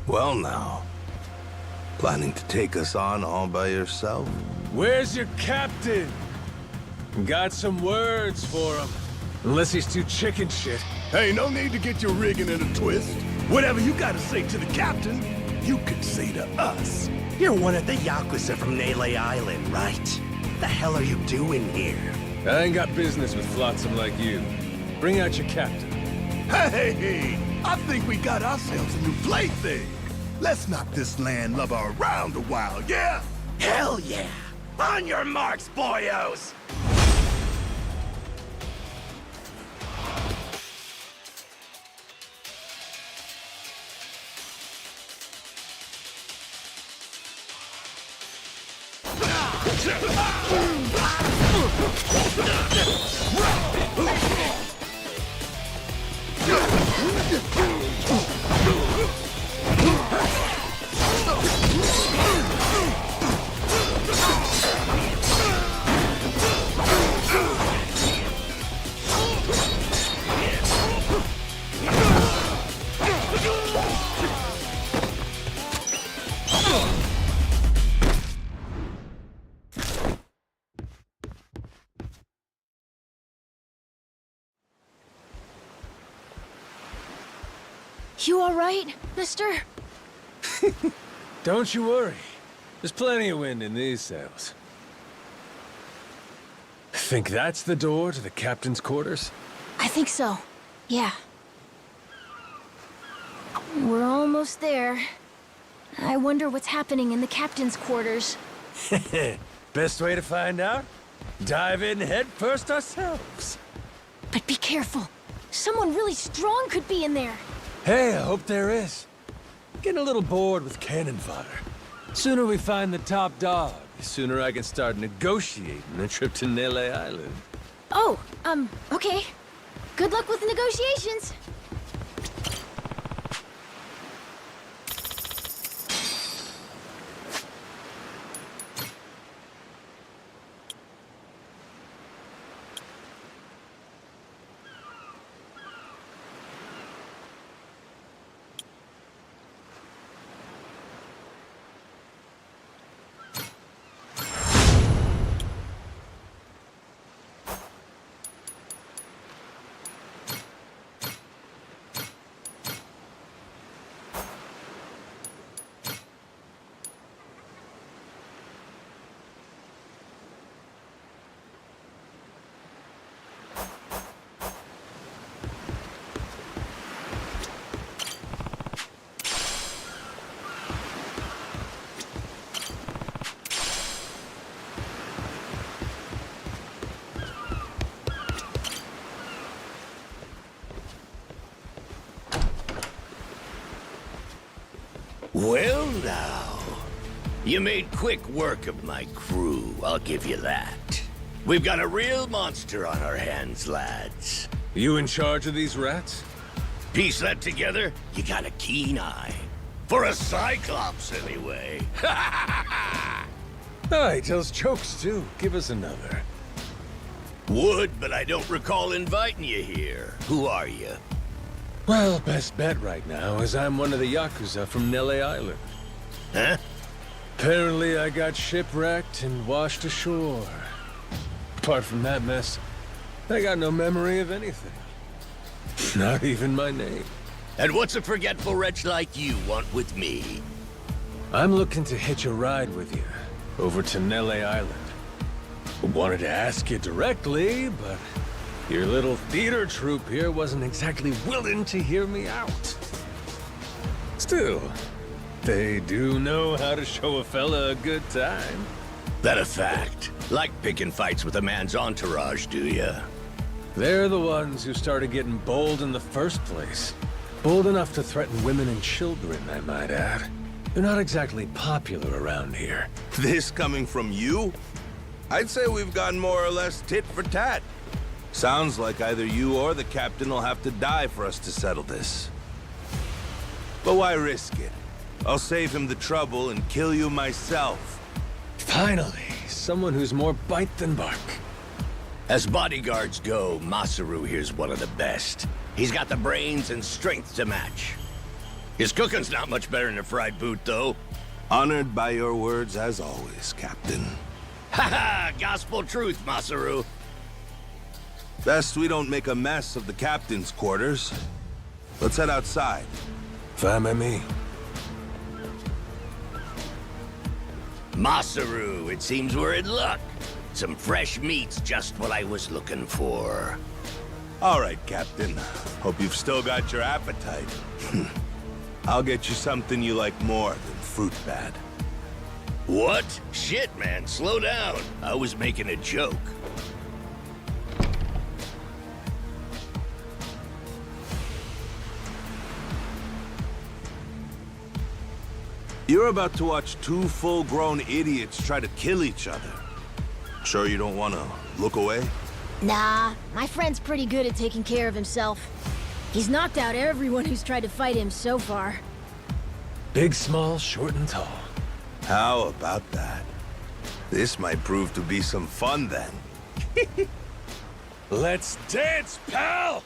Well now. Planning to take us on all by yourself? Where's your captain? Got some words for him. Unless he's too chicken shit. Hey, no need to get your rigging in a twist. Whatever you gotta say to the captain, you can say to us. You're one of the Yakuza from Nele Island, right? The hell are you doing here? I ain't got business with flotsam like you. Bring out your captain. Hey, I think we got ourselves a new plaything. Let's knock this landlubber around a while, yeah? Hell yeah! On your marks, boyos! You all right, mister? Don't you worry. There's plenty of wind in these sails. Think that's the door to the captain's quarters? I think so. Yeah. We're almost there. I wonder what's happening in the captain's quarters. Best way to find out? Dive in head first ourselves. But be careful. Someone really strong could be in there. Hey, I hope there is. Getting a little bored with cannon fodder. Sooner we find the top dog, the sooner I can start negotiating a trip to Nele Island. Oh, okay. Good luck with the negotiations. Well now, you made quick work of my crew, I'll give you that. We've got a real monster on our hands, lads. You in charge of these rats? Piece that together, you got a keen eye. For a Cyclops, anyway. Oh, he tells jokes too. Give us another. Would, but I don't recall inviting you here. Who are you? Well, best bet right now is I'm one of the Yakuza from Nele Island. Huh? Apparently I got shipwrecked and washed ashore. Apart from that mess, I got no memory of anything. Not even my name. And what's a forgetful wretch like you want with me? I'm looking to hitch a ride with you over to Nele Island. Wanted to ask you directly, but your little theater troupe here wasn't exactly willing to hear me out. Still, they do know how to show a fella a good time. That a fact? Like picking fights with a man's entourage, do ya? They're the ones who started getting bold in the first place. Bold enough to threaten women and children, I might add. They're not exactly popular around here. This coming from you? I'd say we've gone more or less tit for tat. Sounds like either you or the captain will have to die for us to settle this. But why risk it? I'll save him the trouble and kill you myself. Finally, someone who's more bite than bark. As bodyguards go, Masaru here's one of the best. He's got the brains and strength to match. His cooking's not much better than a fried boot, though. Honored by your words as always, Captain. Haha, gospel truth, Masaru. Best we don't make a mess of the captain's quarters. Let's head outside. Fine by me. Masaru, it seems we're in luck. Some fresh meat's just what I was looking for. All right, Captain. Hope you've still got your appetite. I'll get you something you like more than fruit bat. What? Shit, man, slow down. I was making a joke. You're about to watch two full-grown idiots try to kill each other. Sure you don't want to look away? Nah, my friend's pretty good at taking care of himself. He's knocked out everyone who's tried to fight him so far. Big, small, short, and tall. How about that? This might prove to be some fun then. Let's dance, pal!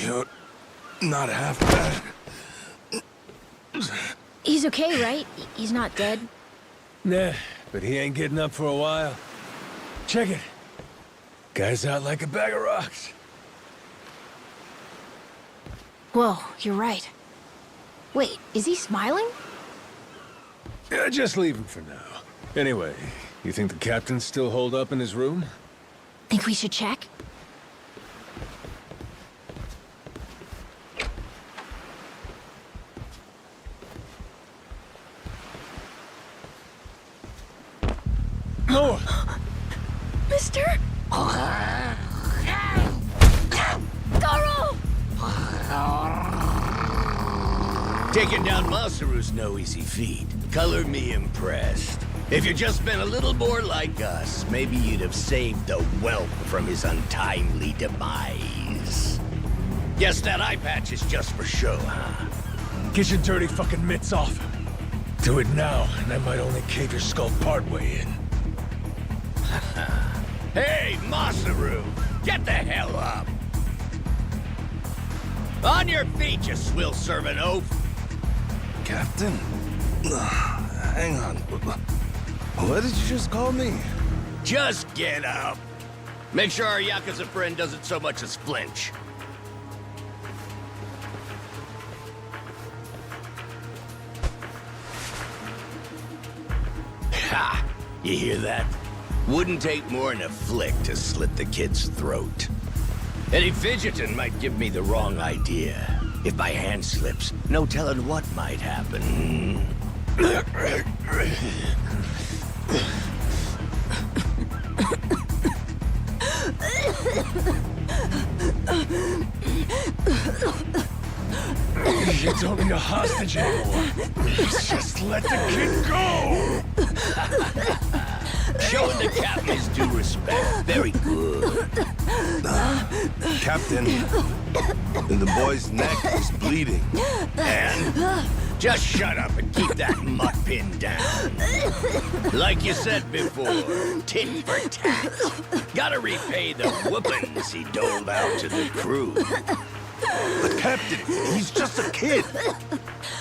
You're not half bad. He's okay, right? He's not dead? Nah, but he ain't getting up for a while. Check it. Guy's out like a bag of rocks. Whoa, you're right. Wait, is he smiling? Yeah, just leave him for now. Anyway, you think the captain's still holed up in his room? Think we should check? No! Mister? Garo! Taking down Masaru's no easy feat. Color me impressed. If you'd just been a little more like us, maybe you'd have saved the whelp from his untimely demise. Guess that eye patch is just for show, huh? Get your dirty fucking mitts off him. Do it now, and I might only cave your skull partway in. Hey, Masaru! Get the hell up! On your feet, you swill-serving oaf! Captain? Hang on. What did you just call me? Just get up! Make sure our Yakuza friend doesn't so much as flinch. Ha! You hear that? Wouldn't take more than a flick to slit the kid's throat. Any fidgeting might give me the wrong idea. If my hand slips, no telling what might happen. You don't need a hostage anymore. Just let the kid go! Showing the captain his due respect. Very good. Captain, the boy's neck is bleeding. And Just shut up and keep that mutt pinned down. Like you said before, tit for tat. Gotta repay the whoopings he doled out to the crew. But Captain, he's just a kid.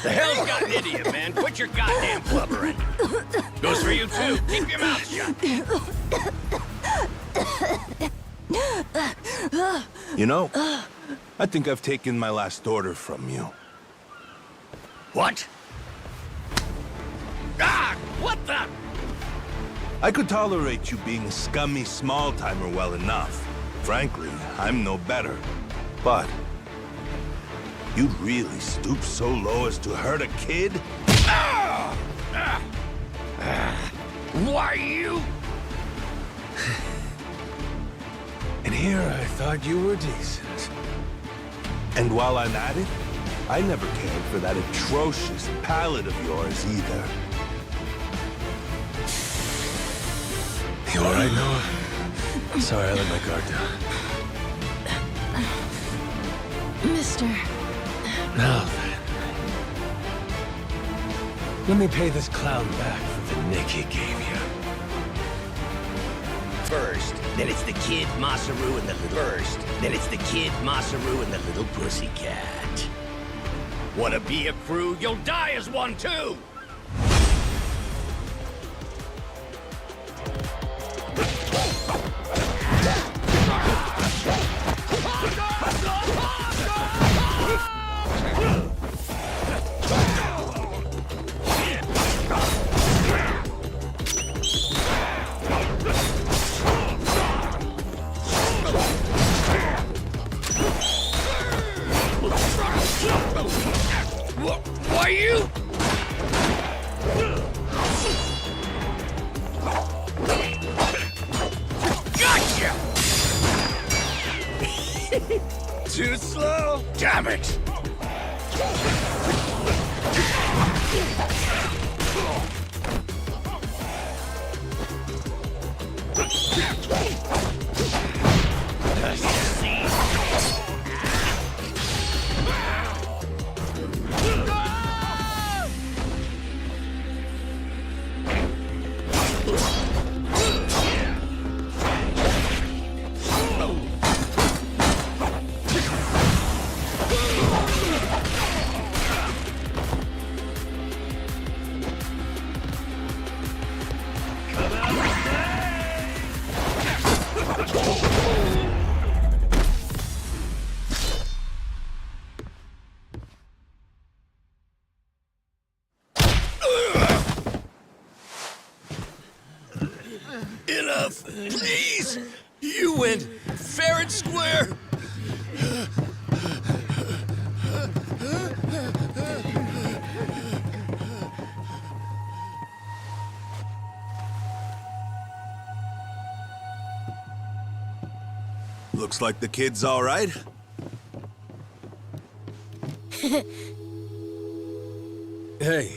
The hell's gotten into you, man? Quit your goddamn blubbering. Goes for you too. Keep your mouth shut. You know, I think I've taken my last order from you. What? Ah! What the? I could tolerate you being a scummy small-timer well enough. Frankly, I'm no better. But you'd really stoop so low as to hurt a kid? Why you? And here I thought you were decent. And while I'm at it, I never cared for that atrocious palate of yours either. You all right, Noah? Sorry, I let my guard down. Mister. Now then. Let me pay this clown back for the nick he gave you. First, then it's the kid Masaru and the little... First, then it's the kid Masaru and the little pussycat. Wanna be a crew? You'll die as one, too! Why you? Gotcha! Too slow? Damn it! Enough, please! You went fair and square! Looks like the kid's all right. Hey,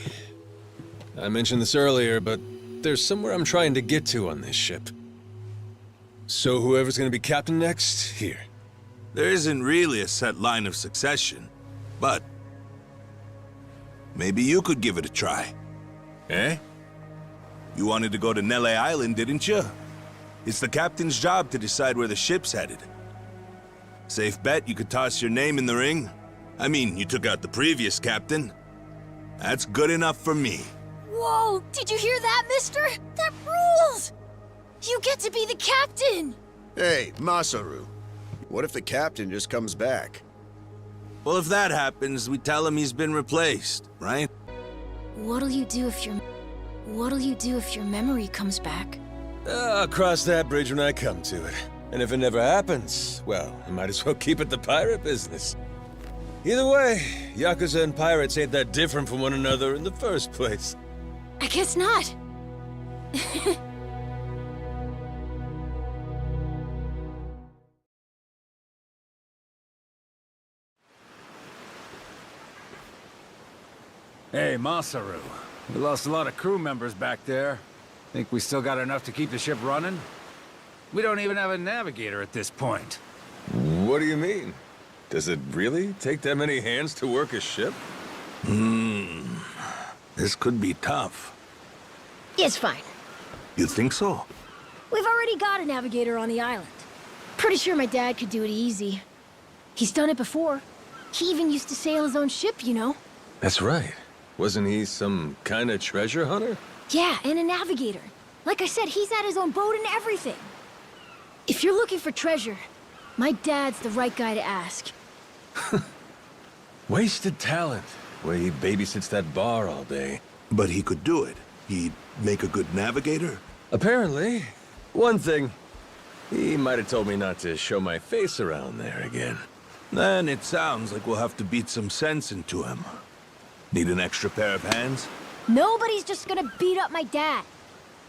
I mentioned this earlier, but there's somewhere I'm trying to get to on this ship. So whoever's gonna be captain next, here. There isn't really a set line of succession, but maybe you could give it a try. Eh? You wanted to go to Nele Island, didn't you? It's the captain's job to decide where the ship's headed. Safe bet you could toss your name in the ring. I mean, you took out the previous captain. That's good enough for me. Whoa! Did you hear that, mister? That rules! You get to be the captain! Hey, Masaru. What if the captain just comes back? Well, if that happens, we tell him he's been replaced, right? What'll you do if your memory comes back? I'll cross that bridge when I come to it. And if it never happens, well, I might as well keep it the pirate business. Either way, Yakuza and pirates ain't that different from one another in the first place. I guess not. Hey, Masaru. We lost a lot of crew members back there. Think we still got enough to keep the ship running? We don't even have a navigator at this point. What do you mean? Does it really take that many hands to work a ship? This could be tough. It's fine. You think so? We've already got a navigator on the island. Pretty sure my dad could do it easy. He's done it before. He even used to sail his own ship, you know? That's right. Wasn't he some kind of treasure hunter? Yeah, and a navigator. Like I said, he's had his own boat and everything. If you're looking for treasure, my dad's the right guy to ask. Wasted talent. Way he babysits that bar all day. But he could do it. He'd make a good navigator? Apparently. One thing. He might have told me not to show my face around there again. Then it sounds like we'll have to beat some sense into him. Need an extra pair of hands? Nobody's just gonna beat up my dad.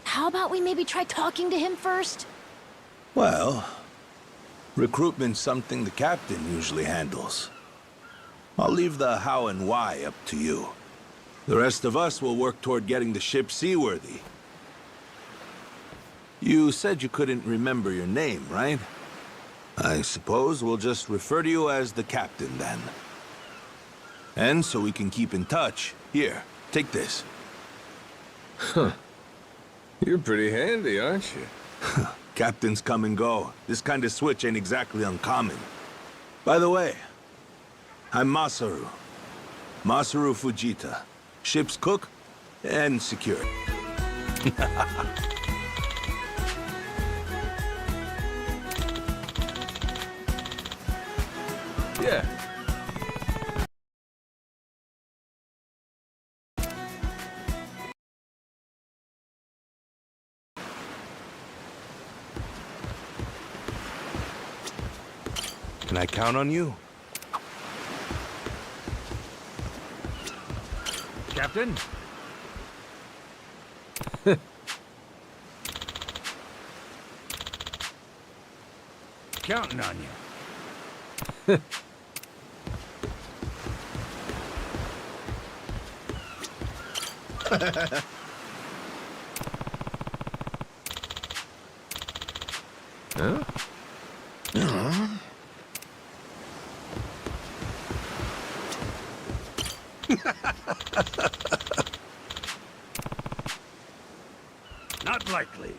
How about we maybe try talking to him first? Well, recruitment's something the captain usually handles. I'll leave the how and why up to you. The rest of us will work toward getting the ship seaworthy. You said you couldn't remember your name, right? I suppose we'll just refer to you as the captain, then. And so we can keep in touch, here, take this. Huh. You're pretty handy, aren't you? Captains come and go. This kind of switch ain't exactly uncommon. By the way, I'm Masaru. Masaru Fujita. Ship's cook and security. Yeah. Can I count on you? Captain? Counting on you. Huh? Not likely.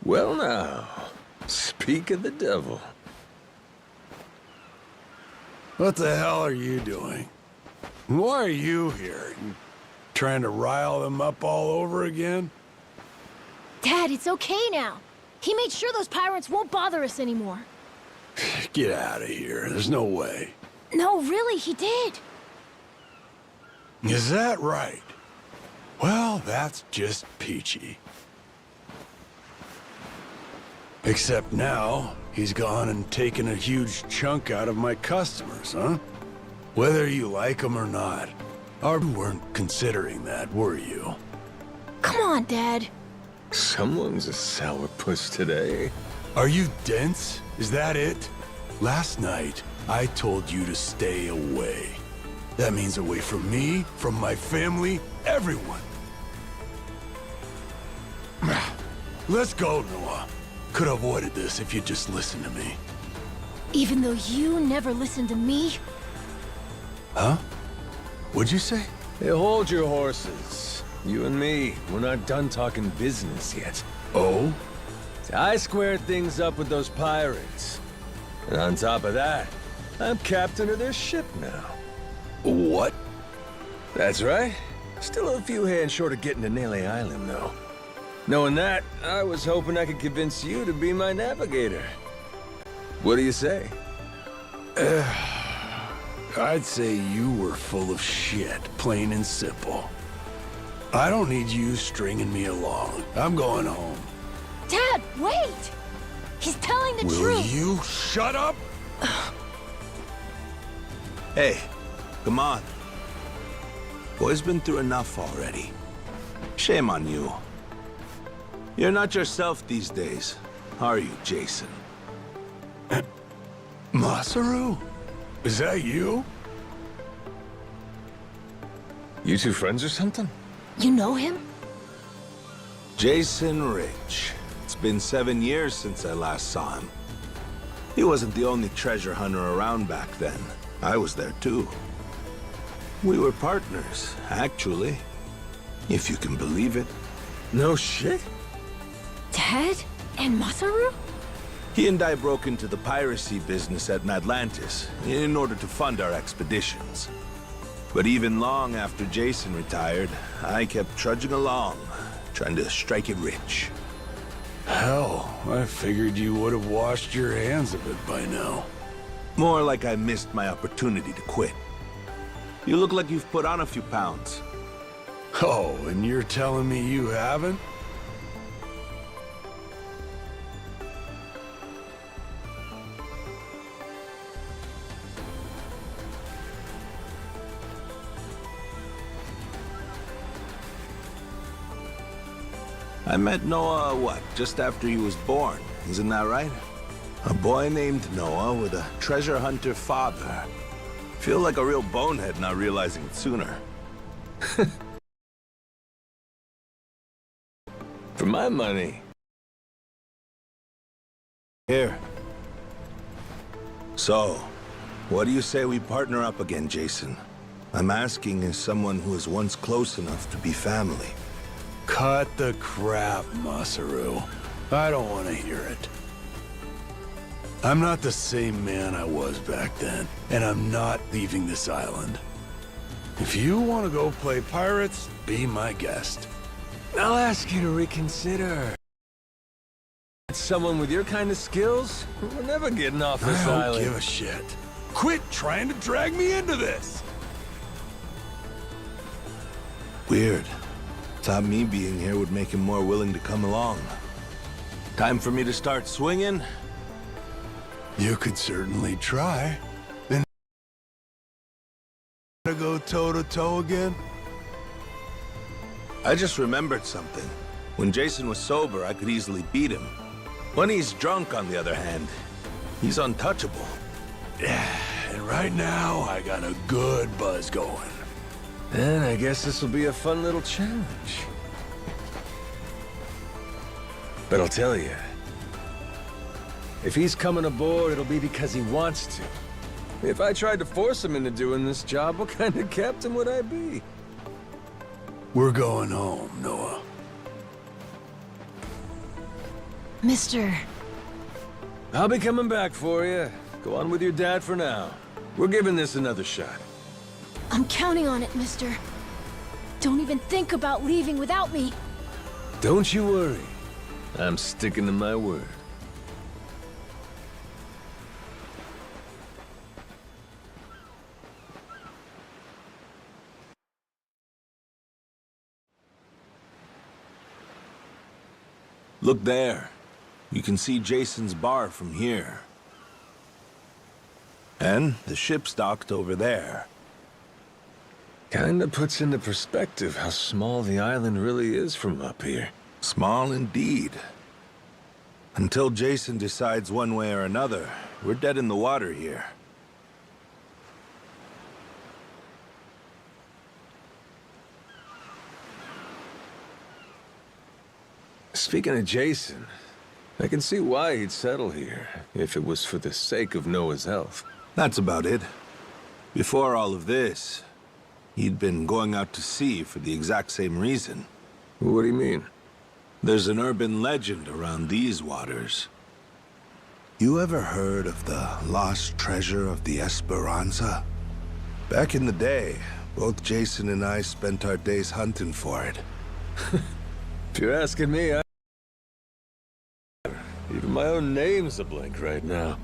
Well now, speak of the devil. What the hell are you doing? Why are you here? You trying to rile them up all over again? Dad, it's okay now. He made sure those pirates won't bother us anymore. Get out of here. There's no way. No, really, he did. Is that right? Well, that's just peachy. Except now, he's gone and taken a huge chunk out of my customers, huh? Whether you like them or not. You weren't considering that, were you? Come on, Dad. Someone's a sourpuss today. Are you dense? Is that it? Last night, I told you to stay away. That means away from me, from my family, everyone. Let's go, Noah. Could have avoided this if you'd just listened to me. Even though you never listened to me? Huh? What'd you say? Hey, hold your horses. You and me, we're not done talking business yet. Oh? I squared things up with those pirates. And on top of that, I'm captain of their ship now. What? That's right. Still a few hands short of getting to Nele Island, though. Knowing that, I was hoping I could convince you to be my navigator. What do you say? I'd say you were full of shit, plain and simple. I don't need you stringing me along. I'm going home. Dad, wait! He's telling the Will truth! you shut up? Hey, come on. Boy's been through enough already. Shame on you. You're not yourself these days, are you, Jason? Masaru? Is that you? You two friends or something? You know him? Jason Rich. It's been 7 years since I last saw him. He wasn't the only treasure hunter around back then. I was there too. We were partners, actually. If you can believe it. No shit? Dad? And Masaru? He and I broke into the piracy business at Atlantis in order to fund our expeditions. But even long after Jason retired, I kept trudging along, trying to strike it rich. Hell, I figured you would have washed your hands of it by now. More like I missed my opportunity to quit. You look like you've put on a few pounds. Oh, and you're telling me you haven't? I met Noah, what, just after he was born, isn't that right? A boy named Noah with a treasure hunter father. Feel like a real bonehead not realizing it sooner. For my money. Here. So, what do you say we partner up again, Jason? I'm asking as someone who was once close enough to be family. Cut the crap, Masaru. I don't want to hear it. I'm not the same man I was back then, and I'm not leaving this island. If you want to go play pirates, be my guest. I'll ask you to reconsider. Someone with your kind of skills, we're never getting off this I don't island. give a shit. Quit trying to drag me into this! Weird. Thought me being here would make him more willing to come along. Time for me to start swinging? You could certainly try. Then to go toe-to-toe again? I just remembered something. When Jason was sober, I could easily beat him. When he's drunk, on the other hand, he's untouchable. Yeah, and right now, I got a good buzz going. Then I guess this will be a fun little challenge. But I'll tell you, if he's coming aboard, it'll be because he wants to. If I tried to force him into doing this job, what kind of captain would I be? We're going home, Noah. Mister. I'll be coming back for you. Go on with your dad for now. We're giving this another shot. I'm counting on it, mister. Don't even think about leaving without me. Don't you worry. I'm sticking to my word. Look there. You can see Jason's bar from here. And the ship's docked over there. Kinda puts into perspective how small the island really is from up here. Small indeed. Until Jason decides one way or another, we're dead in the water here. Speaking of Jason, I can see why he'd settle here, if it was for the sake of Noah's health. That's about it. Before all of this, he'd been going out to sea for the exact same reason. What do you mean? There's an urban legend around these waters. You ever heard of the lost treasure of the Esperanza? Back in the day, both Jason and I spent our days hunting for it. If you're asking me, even my own name's a blank right now.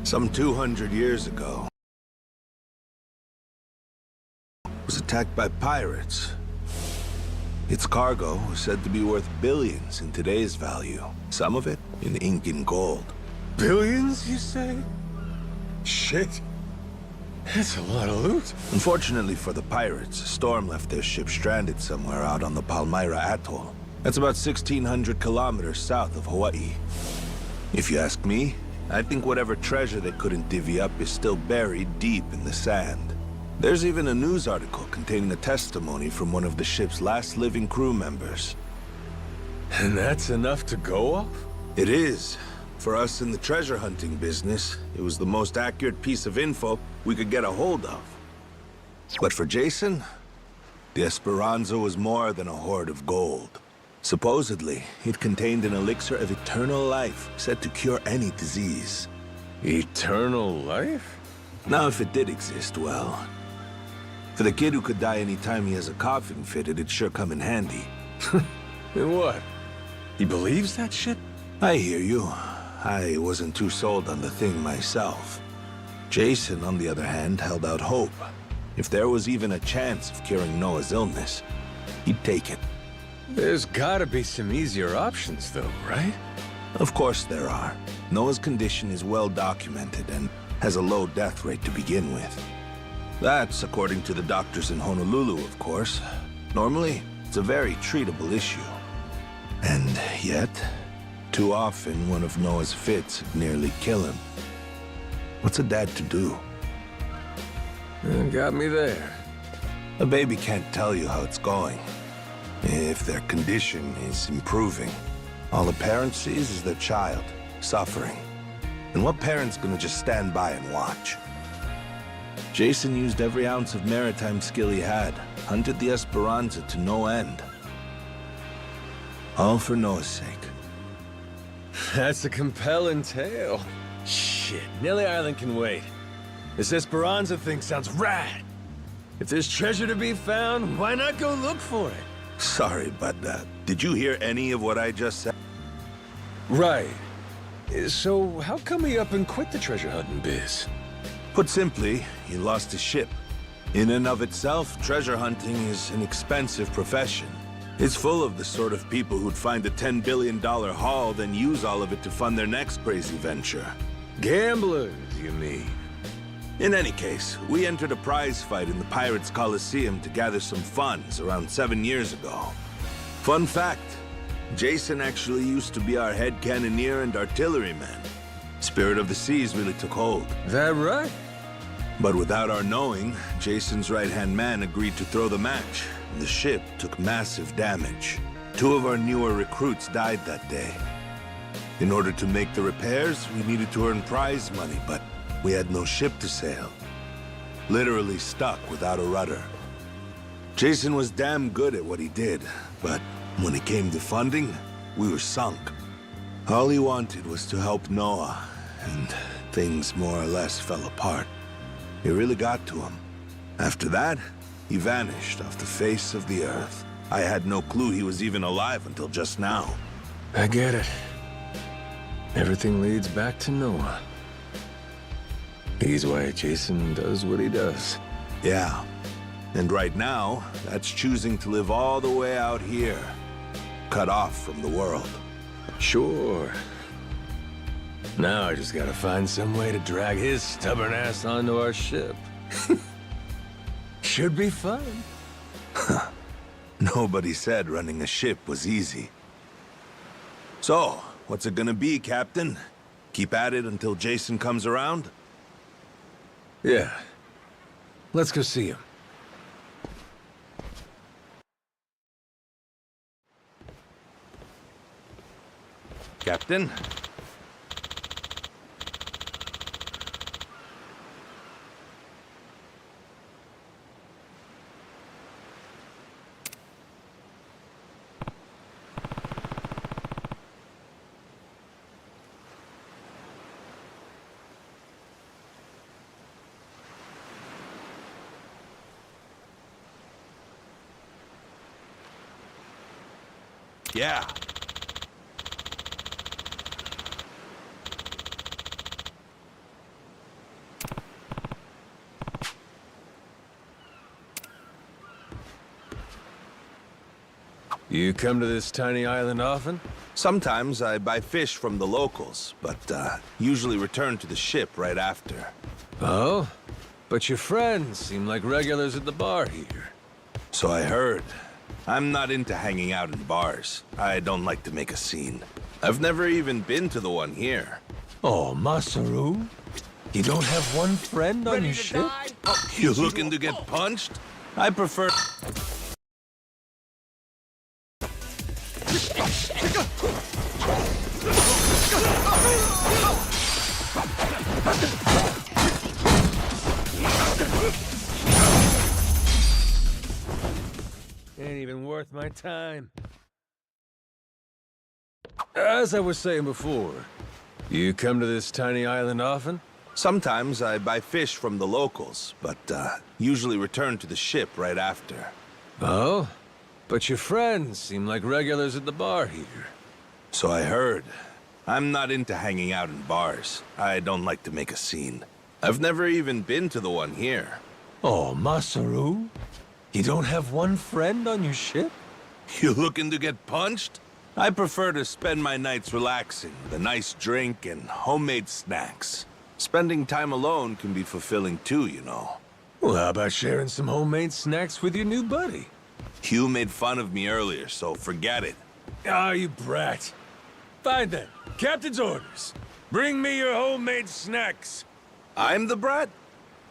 Some 200 years ago, it was attacked by pirates. Its cargo was said to be worth billions in today's value. Some of it in Incan gold. Billions, you say? Shit. That's a lot of loot. Unfortunately for the pirates, a storm left their ship stranded somewhere out on the Palmyra Atoll. That's about 1,600 kilometers south of Hawaii. If you ask me, I think whatever treasure they couldn't divvy up is still buried deep in the sand. There's even a news article containing a testimony from one of the ship's last living crew members. And that's enough to go off? It is. For us in the treasure hunting business, it was the most accurate piece of info we could get a hold of. But for Jason, the Esperanza was more than a hoard of gold. Supposedly, it contained an elixir of eternal life, said to cure any disease. Eternal life? Now, if it did exist, well, for the kid who could die any time he has a coffin fitted, it'd sure come in handy. And what? He believes that shit? I hear you. I wasn't too sold on the thing myself. Jason, on the other hand, held out hope. If there was even a chance of curing Noah's illness, he'd take it. There's gotta be some easier options, though, right? Of course there are. Noah's condition is well documented and has a low death rate to begin with. That's according to the doctors in Honolulu, of course. Normally, it's a very treatable issue. And yet, too often one of Noah's fits nearly kill him. What's a dad to do? Got me there. A baby can't tell you how it's going. If their condition is improving, all a parent sees is their child suffering. And what parent's gonna just stand by and watch? Jason used every ounce of maritime skill he had, hunted the Esperanza to no end. All for Noah's sake. That's a compelling tale. Shit, Nelly Island can wait. This Esperanza thing sounds rad. If there's treasure to be found, why not go look for it? Sorry, but did you hear any of what I just said? Right. So how come he up and quit the treasure hunting biz? Put simply, he lost his ship. In and of itself, treasure hunting is an expensive profession. It's full of the sort of people who'd find a $10 billion haul, then use all of it to fund their next crazy venture. Gamblers, you mean? In any case, we entered a prize fight in the Pirates Coliseum to gather some funds around 7 years ago. Fun fact, Jason actually used to be our head cannoneer and artilleryman. Spirit of the Seas really took hold. That right? But without our knowing, Jason's right-hand man agreed to throw the match. The ship took massive damage. 2 of our newer recruits died that day. In order to make the repairs, we needed to earn prize money, but we had no ship to sail. Literally stuck without a rudder. Jason was damn good at what he did, but when it came to funding, we were sunk. All he wanted was to help Noah, and things more or less fell apart. It really got to him. After that, he vanished off the face of the earth. I had no clue he was even alive until just now. I get it. Everything leads back to Noah. He's why Jason does what he does. Yeah. And right now, that's choosing to live all the way out here, cut off from the world. Sure. Now I just gotta find some way to drag his stubborn ass onto our ship. Should be fun. Nobody said running a ship was easy. So, what's it gonna be, Captain? Keep at it until Jason comes around? Yeah. Let's go see him. Captain? Yeah. You come to this tiny island often? Sometimes I buy fish from the locals, but usually return to the ship right after. Oh? But your friends seem like regulars at the bar here. So I heard. I'm not into hanging out in bars. I don't like to make a scene. I've never even been to the one here. Oh, Masaru? You don't have one friend on your ship? You looking to get punched? I prefer... Ain't even worth my time. As I was saying before, you come to this tiny island often? Sometimes I buy fish from the locals, but usually return to the ship right after. Oh? But your friends seem like regulars at the bar here. So I heard. I'm not into hanging out in bars. I don't like to make a scene. I've never even been to the one here. Oh, Masaru? You don't have one friend on your ship? You looking to get punched? I prefer to spend my nights relaxing with a nice drink and homemade snacks. Spending time alone can be fulfilling too, you know. Well, how about sharing some homemade snacks with your new buddy? You made fun of me earlier, so forget it. Ah, you brat. Fine then. Captain's orders. Bring me your homemade snacks. I'm the brat?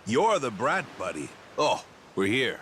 You're the brat, buddy. Oh, we're here.